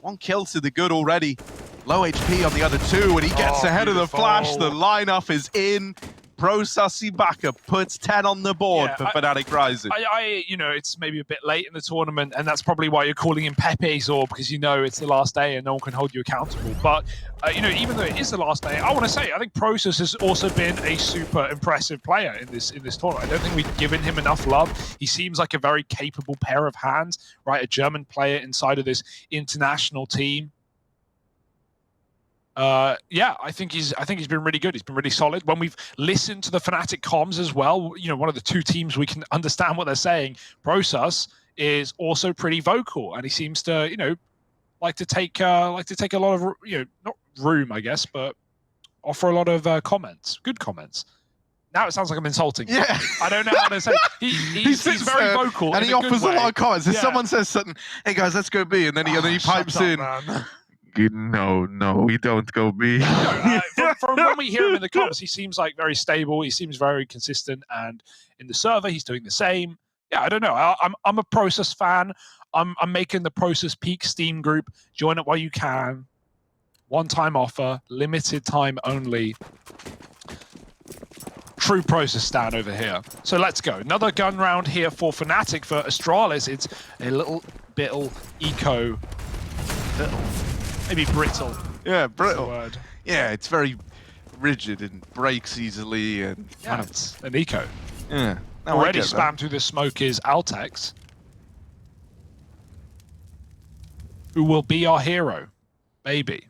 One kill to the good already. Low HP on the other two, and he gets ahead of the flash. The lineup is in. Process Ibaka puts 10 on the board for Fnatic Rising. You know, it's maybe a bit late in the tournament, and that's probably why you're calling him Pepe's, or because you know it's the last day and no one can hold you accountable. But you know, even though it is the last day, I want to say I think Process has also been a super impressive player in this tournament. I don't think we've given him enough love. He seems like a very capable pair of hands, right? A German player inside of this international team. Yeah, I think he's been really good. He's been really solid. When we've listened to the Fnatic comms as well, you know, one of the two teams we can understand what they're saying. Process is also pretty vocal, and he seems to, you know, like to take a lot of, you know, not room, I guess, but offer a lot of comments, good comments. Now it sounds like I'm insulting him. Yeah. I don't know how to say. He's very vocal, and he offers a lot of comments. If someone says something, "Hey guys, let's go B," and then he pipes in. Man. No, we don't go B. From when we hear him in the comms, he seems like very stable. He seems very consistent, and in the server, he's doing the same. Yeah, I don't know. I'm a Process fan. I'm making the Process Peak Steam group. Join it while you can. One-time offer, limited time only. True Process stan over here. So let's go. Another gun round here for Fnatic. For Astralis, it's a little eco. Maybe brittle. Yeah, brittle. Word. Yeah, it's very rigid and breaks easily, and yeah, it's an eco. Yeah. No, already spammed through the smoke is Altex, who will be our hero, baby.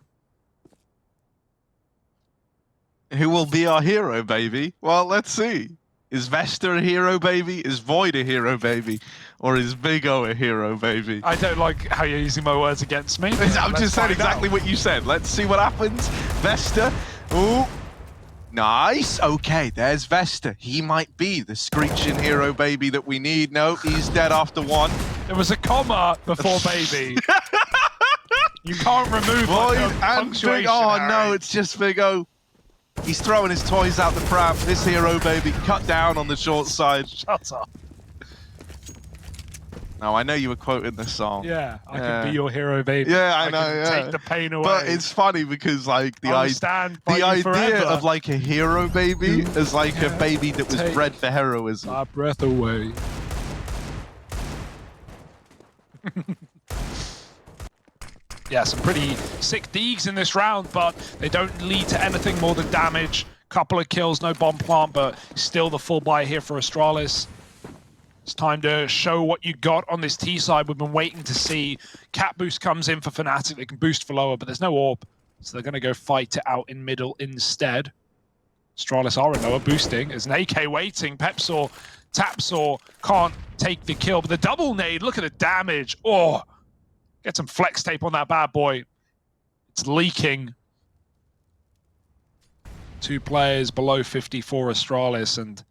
Who will be our hero, baby? Well, let's see. Is Vesta a hero, baby? Is Void a hero, baby? Or is Big O a hero, baby? I don't like how you're using my words against me. I'm just saying exactly what you said. Let's see what happens. Vesta. Ooh. Nice. Okay, there's Vesta. He might be the screeching hero, baby, that we need. No, he's dead after one. There was a comma before baby. You can't remove Void like, and Big O. Oh, no, it's just Big O. He's throwing his toys out the pram. This hero, baby, cut down on the short side. Shut up. No, I know you were quoting the song. Yeah, I can be your hero, baby. Yeah, I know. Take the pain away. But it's funny because, like, the idea of like a hero baby is like a baby that was bred for heroism. My breath away. Yeah, some pretty sick deegs in this round, but they don't lead to anything more than damage. Couple of kills, no bomb plant, but still the full buy here for Astralis. It's time to show what you got on this T side. We've been waiting to see. Cat boost comes in for Fnatic. They can boost for lower, but there's no orb. So they're going to go fight it out in middle instead. Astralis are in lower boosting. There's an AK waiting. Pepsaw, Tapsaw can't take the kill, but the double nade, look at the damage. Oh, get some flex tape on that bad boy. It's leaking. 2 players below 54 Astralis, and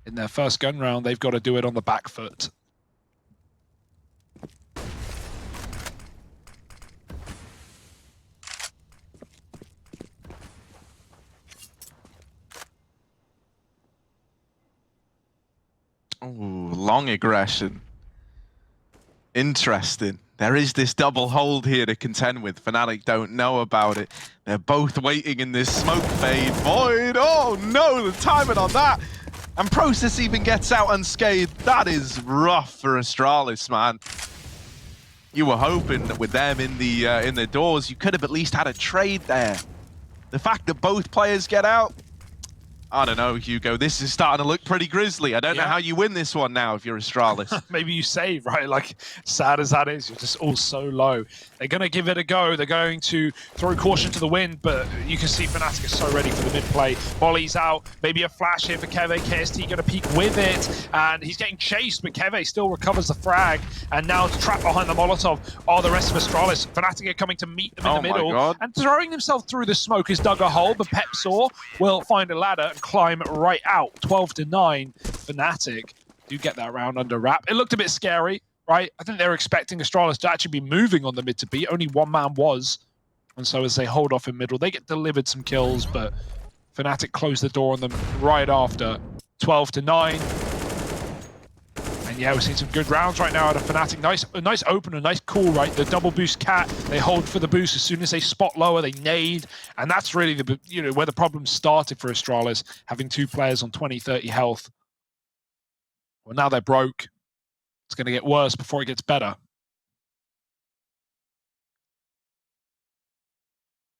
in their first gun round, they've got to do it on the back foot. Ooh, long aggression. Interesting. There is this double hold here to contend with. Fnatic don't know about it. They're both waiting in this smoke fade. Void! Oh no, the timing on that! And Process even gets out unscathed. That is rough for Astralis, man. You were hoping that with them in the doors, you could have at least had a trade there. The fact that both players get out, I don't know, Hugo. This is starting to look pretty grisly. I don't know how you win this one now if you're Astralis. Maybe you save, right? Like, sad as that is, you're just all so low. They're going to give it a go. They're going to throw caution to the wind, but you can see Fnatic is so ready for the mid play. Volley's out. Maybe a flash here for Keve. KST going to peek with it, and he's getting chased, but Keve still recovers the frag, and now trapped behind the Molotov are the rest of Astralis. Fnatic are coming to meet them in the middle, and throwing themselves through the smoke is dug a hole, but Pepsaw will find a ladder and climb right out. 12-9. Fnatic do get that round under wrap. It looked a bit scary, right? I think they were expecting Astralis to actually be moving on the mid to B. Only one man was. And so as they hold off in middle, they get delivered some kills, but Fnatic closed the door on them right after. 12-9. And yeah, we're seeing some good rounds right now out of Fnatic. Nice opener, nice call, right? The double boost cat, they hold for the boost. As soon as they spot lower, they nade. And that's really the where the problem started for Astralis, having two players on 20, 30 health. Well, now they're broke. It's going to get worse before it gets better.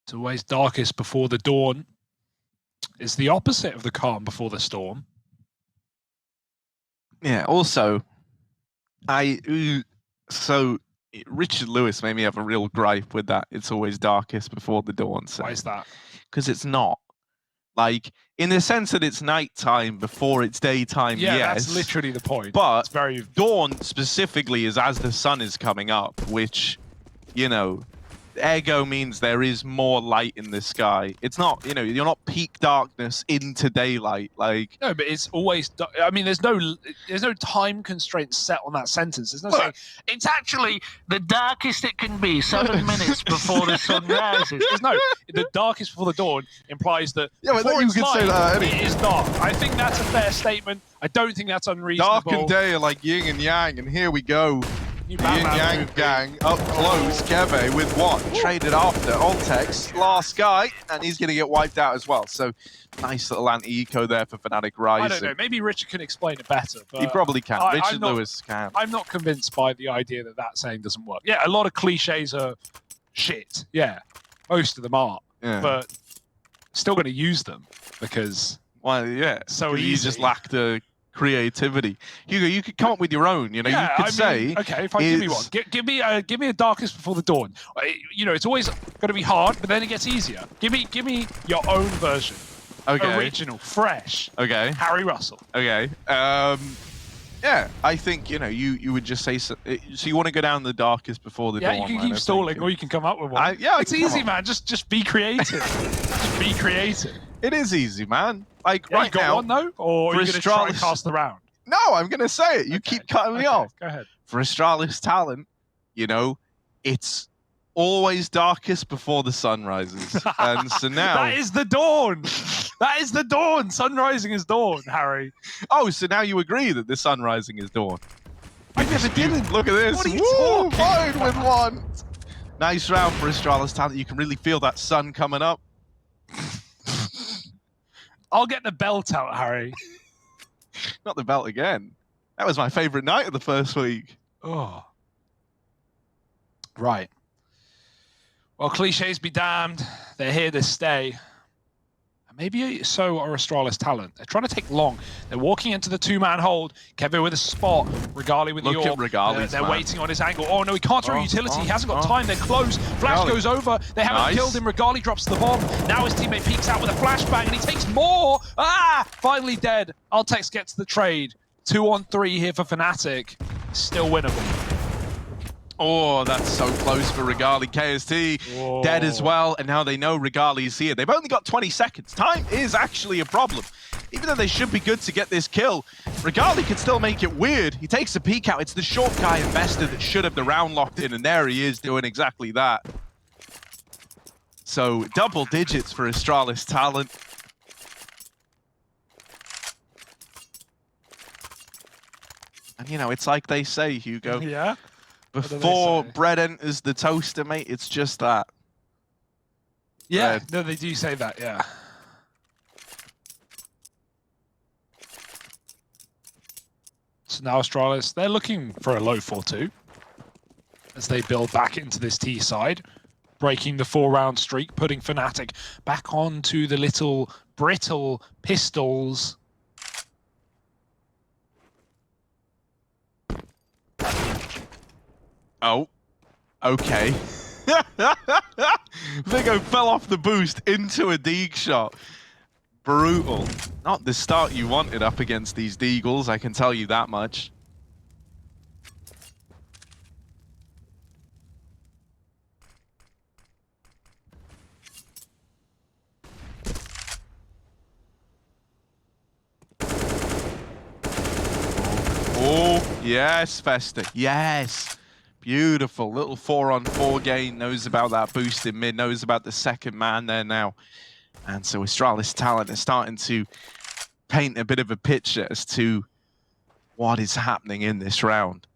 It's always darkest before the dawn. It's the opposite of the calm before the storm. Yeah, also, so Richard Lewis made me have a real gripe with that. It's always darkest before the dawn. So. Why is that? Because it's not. Like, in the sense that it's nighttime before it's daytime, yeah, yes. That's literally the point. But it's very... dawn specifically is as the sun is coming up, which, you know, ergo means there is more light in the sky. It's not, you know, you're not peak darkness into daylight. Like, no, but it's always. I mean, there's no time constraint set on that sentence. There's no saying it's actually the darkest it can be 7 minutes before the sun rises. There's no the darkest before the dawn implies that before it's light, it is dark. I think that's a fair statement. I don't think that's unreasonable. Dark and day are like yin and yang, and here we go. Yin Yang gang up close. Keve with one. Traded after. Oltex, last guy, and he's going to get wiped out as well. So nice little anti-eco there for Fnatic Rising. I don't know. Maybe Richard can explain it better. But he probably can. Richard Lewis can. I'm not convinced by the idea that that saying doesn't work. Yeah, a lot of cliches are shit. Yeah, most of them are. Yeah. But still going to use them because. Well, yeah. So you just lack the creativity. Hugo, you could come up with your own, you know, yeah, you could say... Okay, fine, give me one. Give me a darkest before the dawn. You know, it's always going to be hard, but then it gets easier. Give me your own version. Okay. Original, fresh. Okay. Harry Russell. Okay. Yeah, I think, you know, you would just say... So you want to go down the darkest before the dawn. Yeah, you can keep stalling, or you can come up with one. It's easy, man. Just be creative. Just be creative. It is easy, man. Like, right you got now, one, though? Or are you going to try and cast the round? No, I'm going to say it. You keep cutting me off. Go ahead. For Astralis Talent, you know, it's always darkest before the sun rises. And so now... That is the dawn! That is the dawn! Sun rising is dawn, Harry. Oh, so now you agree that the sun rising is dawn? I never didn't. Look at this. What are you talking about? With one. Nice round for Astralis Talent. You can really feel that sun coming up. I'll get the belt out, Harry. Not the belt again. That was my favorite night of the first week. Oh. Right. Well, cliches be damned. They're here to stay. Maybe so are Astralis Talent. They're trying to take long. They're walking into the two-man hold. Kevin with a spot. Regali with the orb. They're waiting on his angle. Oh, no, he can't throw utility. He hasn't got time. They're close. Flash goes over. They haven't killed him. Regali drops the bomb. Now his teammate peeks out with a flashbang, and he takes more. Ah! Finally dead. Altex gets the trade. 2-on-3 here for Fnatic. Still winnable. Oh, that's so close for Regali. KST dead as well, and now they know Regali is here. They've only got 20 seconds. Time is actually a problem. Even though they should be good to get this kill, Regali can still make it weird. He takes a peek out. It's the short guy investor that should have the round locked in, and there he is doing exactly that. So, double digits for Astralis Talent. And you know, it's like they say, Hugo, Yeah. before say? bread enters the toaster, mate, it's just that. Yeah. Bread. No, they do say that. Yeah. So now Astralis, they're looking for a low 4-2 as they build back into this T side, breaking the 4-round streak, putting Fnatic back onto the little brittle pistols. Oh, okay. Vigo fell off the boost into a Deeg shot. Brutal. Not the start you wanted up against these Deagles, I can tell you that much. Oh, yes, Fester. Yes. Beautiful. Little 4-on-4 game. Knows about that boost in mid. Knows about the second man there now. And so Astralis Talent is starting to paint a bit of a picture as to what is happening in this round.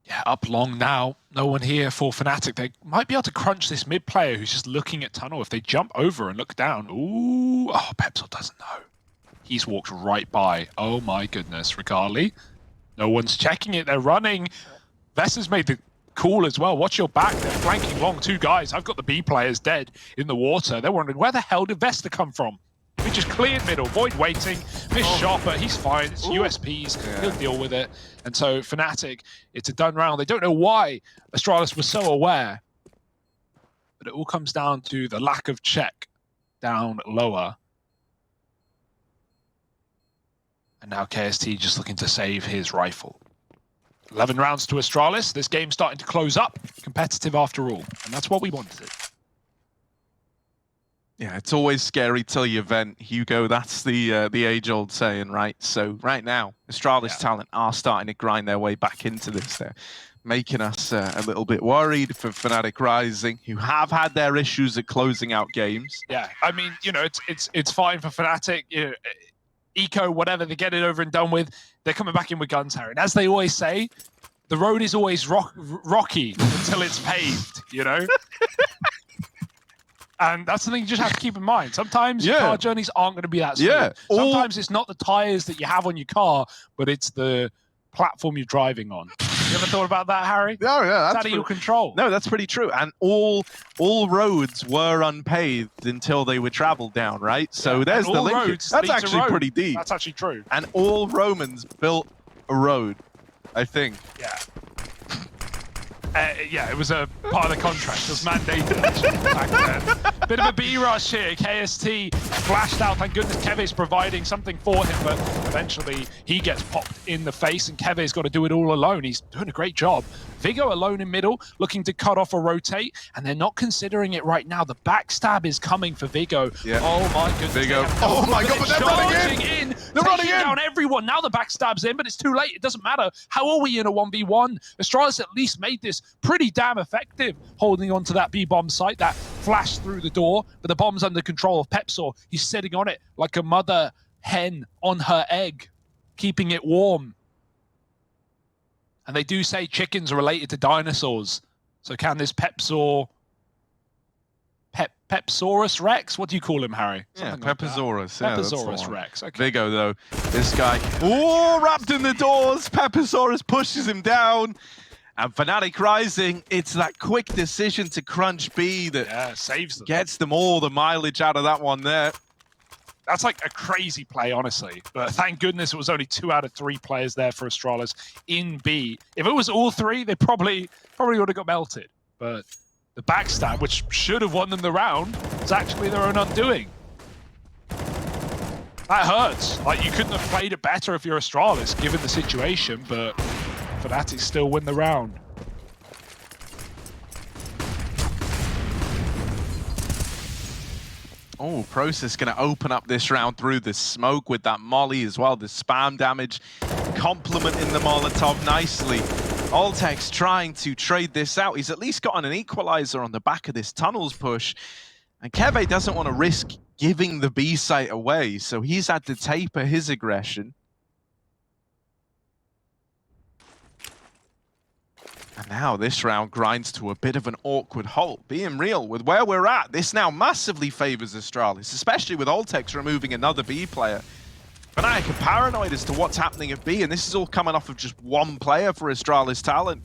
Yeah, up long now. No one here for Fnatic. They might be able to crunch this mid player who's just looking at tunnel. If they jump over and look down, ooh, oh, Pepsor doesn't know. He's walked right by. Oh my goodness, Ricarli. No one's checking it. They're running. Vesta's made the call as well. Watch your back. They're flanking long. 2 guys. I've got the B players dead in the water. They're wondering, where the hell did Vesta come from? We just cleared middle. Void waiting. Missed shot, but he's fine. It's USPs. Yeah. He'll deal with it. And so Fnatic, it's a done round. They don't know why Astralis was so aware. But it all comes down to the lack of check down lower. And now KST just looking to save his rifle. 11 rounds to Astralis. This game's starting to close up. Competitive after all. And that's what we wanted. Yeah, it's always scary till you vent, Hugo. That's the age-old saying, right? So right now, Astralis Talent are starting to grind their way back into this. They're making us a little bit worried for Fnatic Rising, who have had their issues at closing out games. Yeah, I mean, you know, it's fine for Fnatic. You know, eco, whatever, they get it over and done with. They're coming back in with guns, Harry. And as they always say, the road is always rocky until it's paved, you know? And that's something you just have to keep in mind. Sometimes car journeys aren't going to be that smooth. Yeah. Sometimes it's not the tires that you have on your car, but it's the platform you're driving on. You ever thought about that, Harry? No, yeah, It's out of your control. No, that's pretty true. And all roads were unpaved until they were traveled down, right? So there's the link. That's actually pretty deep. That's actually true. And all Romans built a road, I think. Yeah. Yeah, it was a part of the contract. It was mandated actually back then. Bit of a B-rush here. KST flashed out. Thank goodness Keve's providing something for him, but eventually he gets popped in the face and Keve's got to do it all alone. He's doing a great job. Vigo alone in middle, looking to cut off a rotate, and they're not considering it right now. The backstab is coming for Vigo. Yeah. Oh my goodness. Vigo. Oh my god, but they're running in! They're running in! Down everyone. Now the backstab's in, but it's too late. It doesn't matter. How are we in a 1v1? Astralis at least made this pretty damn effective, holding on to that B-bomb site that flashed through the door, but the bomb's under control of Pepsor. He's sitting on it like a mother hen on her egg, keeping it warm. And they do say chickens are related to dinosaurs. So can this Pepsor... Pepsaurus Rex? What do you call him, Harry? Yeah, Pepsaurus. Yeah, Pepsaurus Rex. Okay. Vigo, though, this guy, wrapped in the doors. Pepsaurus pushes him down. And Fnatic Rising, it's that quick decision to crunch B that saves them. Gets them all the mileage out of that one there. That's like a crazy play, honestly. But thank goodness it was only 2 out of 3 players there for Astralis in B. If it was all 3, they probably would have got melted. But the backstab, which should have won them the round, is actually their own undoing. That hurts. Like, you couldn't have played it better if you're Astralis, given the situation, but Fnatic still win the round. Oh, Process going to open up this round through the smoke with that molly as well. The spam damage complementing the Molotov nicely. Altex trying to trade this out. He's at least gotten an equalizer on the back of this tunnels push. And Keve doesn't want to risk giving the B site away, so he's had to taper his aggression. And now this round grinds to a bit of an awkward halt. Being real, with where we're at, this now massively favors Astralis, especially with Oltex removing another B player. Fnatic are paranoid as to what's happening at B, and this is all coming off of just one player for Astralis Talent.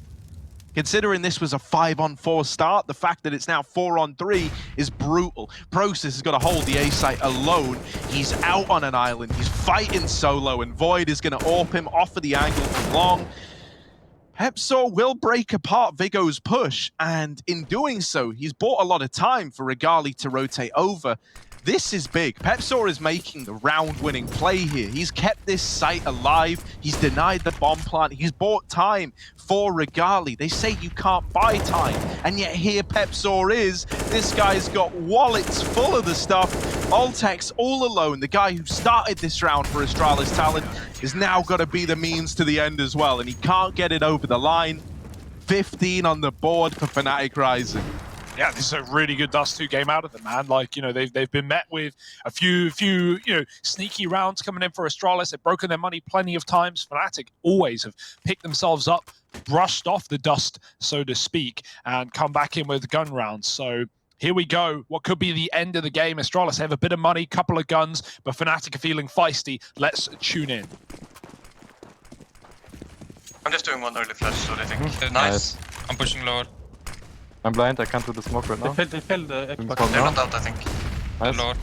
Considering this was a 5-on-4 start, the fact that it's now 4-on-3 is brutal. Process has got to hold the A site alone. He's out on an island. He's fighting solo, and Void is going to AWP him off of the angle from long. Pepsor will break apart Vigo's push, and in doing so, he's bought a lot of time for Regali to rotate over. This is big. Pepsor is making the round-winning play here. He's kept this site alive. He's denied the bomb plant. He's bought time for Regali. They say you can't buy time, and yet here Pepsor is. This guy's got wallets full of the stuff. Oltex all alone, the guy who started this round for Astralis Talent, is now got to be the means to the end as well, and he can't get it over the line. 15 on the board for Fnatic Rising. Yeah, this is a really good Dust 2 game out of them, man. Like, you know, they've been met with a few, you know, sneaky rounds coming in for Astralis. They've broken their money plenty of times. Fnatic always have picked themselves up, brushed off the dust, so to speak, and come back in with gun rounds. So here we go. What could be the end of the game? Astralis have a bit of money, couple of guns, but Fnatic are feeling feisty. Let's tune in. I'm just doing one early flash, so they think. Nice. I'm pushing lower. I'm blind, I can't do the smoke right now. They failed the Xbox. They're not out, I think. Nice. Lower.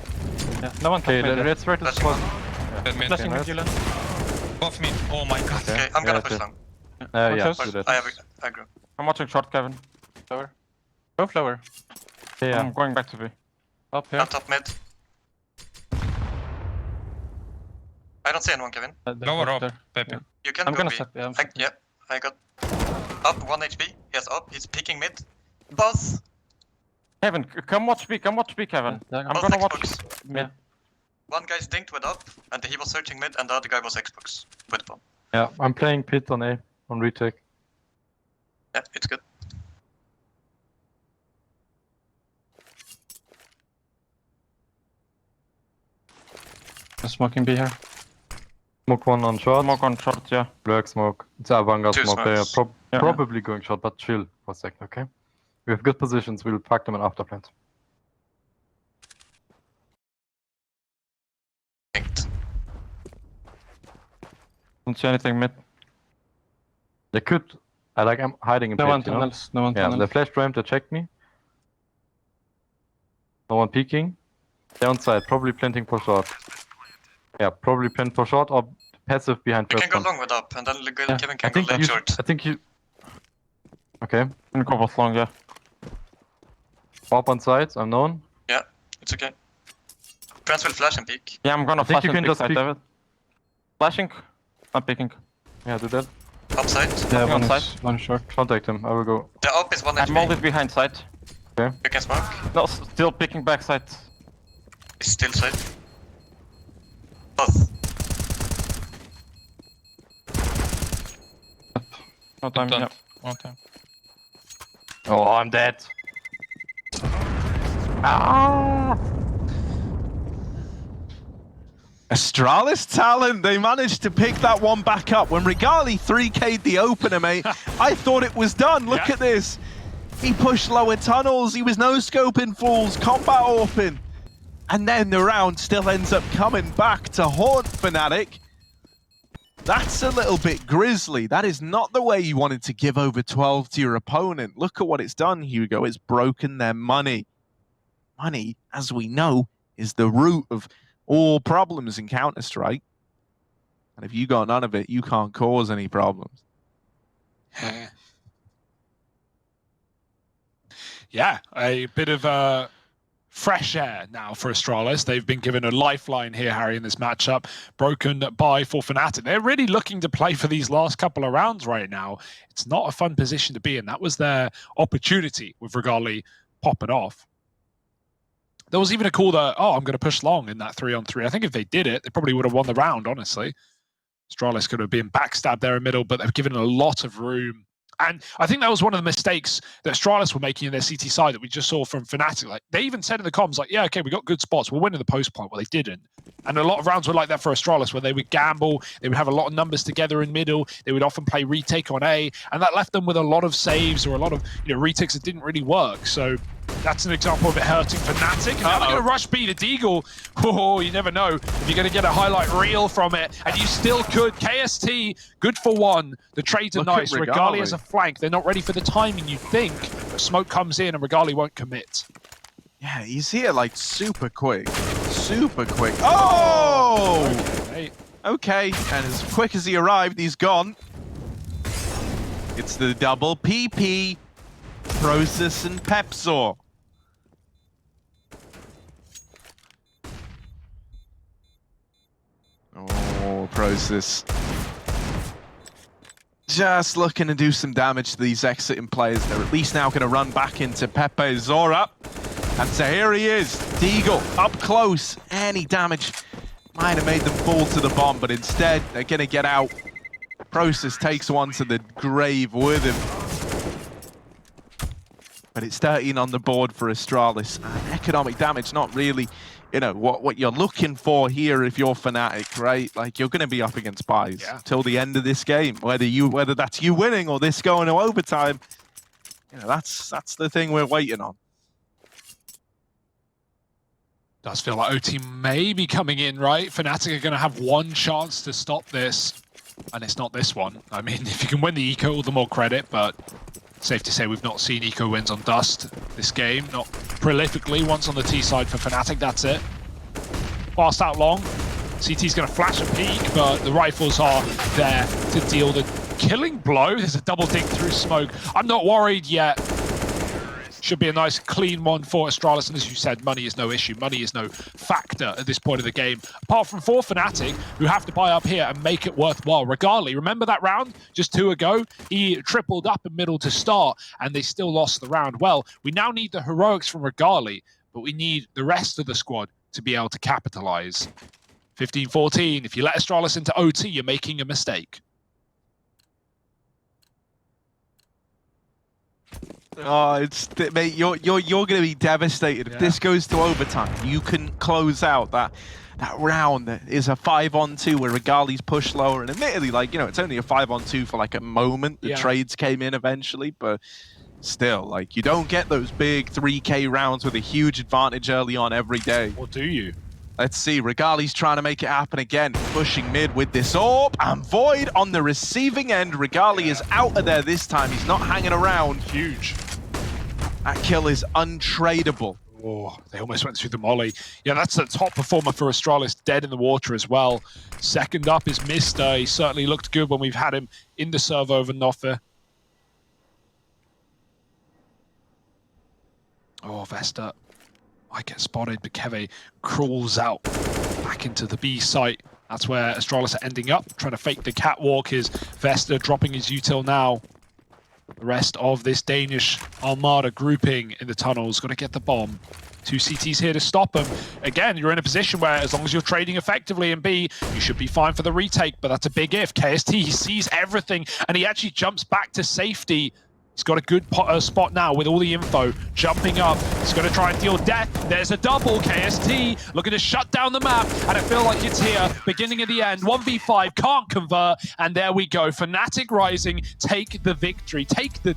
Yeah, no one Okay, can let's try to Flashing spot. one. Dead mid. Flashing nice. with Julian. Both mid. Oh my god. Okay, I'm gonna Yeah, push okay. long. Yeah, Close. do that. I have aggro. I'm watching short, Kevin. Lower. Both lower. Yeah, I'm going back to B. Up here. I'm top mid. I don't see anyone, Kevin. Lower up, Pepe. You can I'm go gonna B. set. Yeah, Yeah, I got up 1 HP. Yes, up. He's peeking mid. Both. Kevin, come watch B, Kevin. I'm Both gonna watch Xbox. mid. One guy's dinked with up, and he was searching mid, and the other guy was Xbox with bomb. Yeah, I'm playing pit on A, on retake. Yeah, it's good. Smoking B here. Smoke one on short. Smoke on short, yeah. Black smoke. It's a vanguard Two smoke. They are smokes. probably going short, but chill for a second, okay? We have good positions, we'll pack them in after plant. Dinked. Don't see anything mid. They could. I'm hiding in No pit, one you know? tunnels. No one Yeah, tunnels. they flashed ramp, they checked me. No one peeking. Downside, probably planting for short. Yeah, probably plant for short or passive behind You first can go one. long with up, and then Yeah. Kevin I can go think left you. short. I think you. Okay. Can go for long, yeah. Warp on sides, unknown. It's okay. Trans will flash and peek. Yeah, I'm gonna flash you can just peek. David. Flashing. Not peeking. Yeah, do that. Upside. Yeah, on one, side. one short. Contact him. I will go. The up is 1 I'm HP. molded behind side. You can smoke. No, still picking back side. It's still side. Both. No time. Done. Yeah. One time. Oh, I'm dead. Ah! Astralis Talent, they managed to pick that one back up. When Regali 3K'd the opener, mate, I thought it was done. Look at this. He pushed lower tunnels. He was no-scoping fools, combat AWPing. And then the round still ends up coming back to haunt Fnatic. That's a little bit grisly. That is not the way you wanted to give over 12 to your opponent. Look at what it's done, Hugo. It's broken their money. Money, as we know, is the root of all problems in Counter-Strike. And if you got none of it, you can't cause any problems. Yeah, a bit of fresh air now for Astralis. They've been given a lifeline here, Harry, in this matchup, broken by for Fnatic. They're really looking to play for these last couple of rounds right now. It's not a fun position to be in. That was their opportunity with Regali popping off. There was even a call that, I'm going to push long in that 3-on-3. I think if they did it, they probably would have won the round, honestly. Astralis could have been backstabbed there in middle, but they've given a lot of room And I think that was one of the mistakes that Astralis were making in their CT side that we just saw from Fnatic. Like, they even said in the comms, like, yeah, okay, we got good spots. We'll win in the post point. Well, they didn't. And a lot of rounds were like that for Astralis, where they would gamble. They would have a lot of numbers together in middle. They would often play retake on A. And that left them with a lot of saves or a lot of retakes that didn't really work. So that's an example of it hurting Fnatic. And now they're going to rush B to Deagle. Oh, you never know if you're going to get a highlight reel from it. And you still could. KST, good for one. The trades are nice. Regali as a flank. They're not ready for the timing, you think. But smoke comes in and Regali won't commit. Yeah, he's here like super quick. Super quick. Oh! Okay, and as quick as he arrived, he's gone. It's the double PP. Process and Pepsor. Oh, Process. Just looking to do some damage to these exiting players. They're at least now going to run back into Pepe Zora. And so here he is, Deagle, up close. Any damage might have made them fall to the bomb, but instead they're going to get out. Process takes one to the grave with him. But it's 13 on the board for Astralis. And economic damage, not really, what you're looking for here if you're Fnatic, right? Like, you're going to be up against buys till the end of this game. Whether that's you winning or this going to overtime, that's the thing we're waiting on. Does feel like OT may be coming in, right? Fnatic are going to have one chance to stop this, and it's not this one. I mean, if you can win the eco, all the more credit, but safe to say we've not seen eco wins on Dust this game. Not prolifically. Once on the T side for Fnatic, that's it. Fast out long. CT's going to flash a peek, but the rifles are there to deal the killing blow. There's a double dig through smoke. I'm not worried yet. Should be a nice clean one for Astralis, and as you said, money is no issue. Money is no factor at this point of the game. Apart from for Fnatic, who have to buy up here and make it worthwhile. Regali, remember that round just 2 ago? He tripled up in middle to start, and they still lost the round. Well, we now need the heroics from Regali, but we need the rest of the squad to be able to capitalize. 15-14, if you let Astralis into OT, you're making a mistake. Oh, mate, you're going to be devastated if this goes to overtime. You can close out that round that is a 5-on-2 where Regali's pushed lower, and admittedly, it's only a 5-on-2 for like a moment. The trades came in eventually, but still, you don't get those big 3K rounds with a huge advantage early on every day. Or do you? Let's see, Regali's trying to make it happen again, pushing mid with this AWP, and Void on the receiving end. Regali is out of there this time. He's not hanging around. Huge. That kill is untradeable. Oh, they almost went through the molly. Yeah, that's the top performer for Astralis, dead in the water as well. Second up is Mr. He certainly looked good when we've had him in the serve over Noffe. Oh, Vesta. I get spotted, but Keve crawls out back into the B site. That's where Astralis are ending up, trying to fake the catwalk. Is Vesta dropping his util now. The rest of this Danish Armada grouping in the tunnels, got to get the bomb. 2 CTs here to stop them. Again, you're in a position where as long as you're trading effectively in B, you should be fine for the retake, but that's a big if. KST, he sees everything, and he actually jumps back to safety. He's got a good spot now with all the info. Jumping up. He's going to try and deal death. There's a double. KST looking to shut down the map. And I feel like it's here. Beginning of the end. 1v5. Can't convert. And there we go. Fnatic Rising take the victory. Take the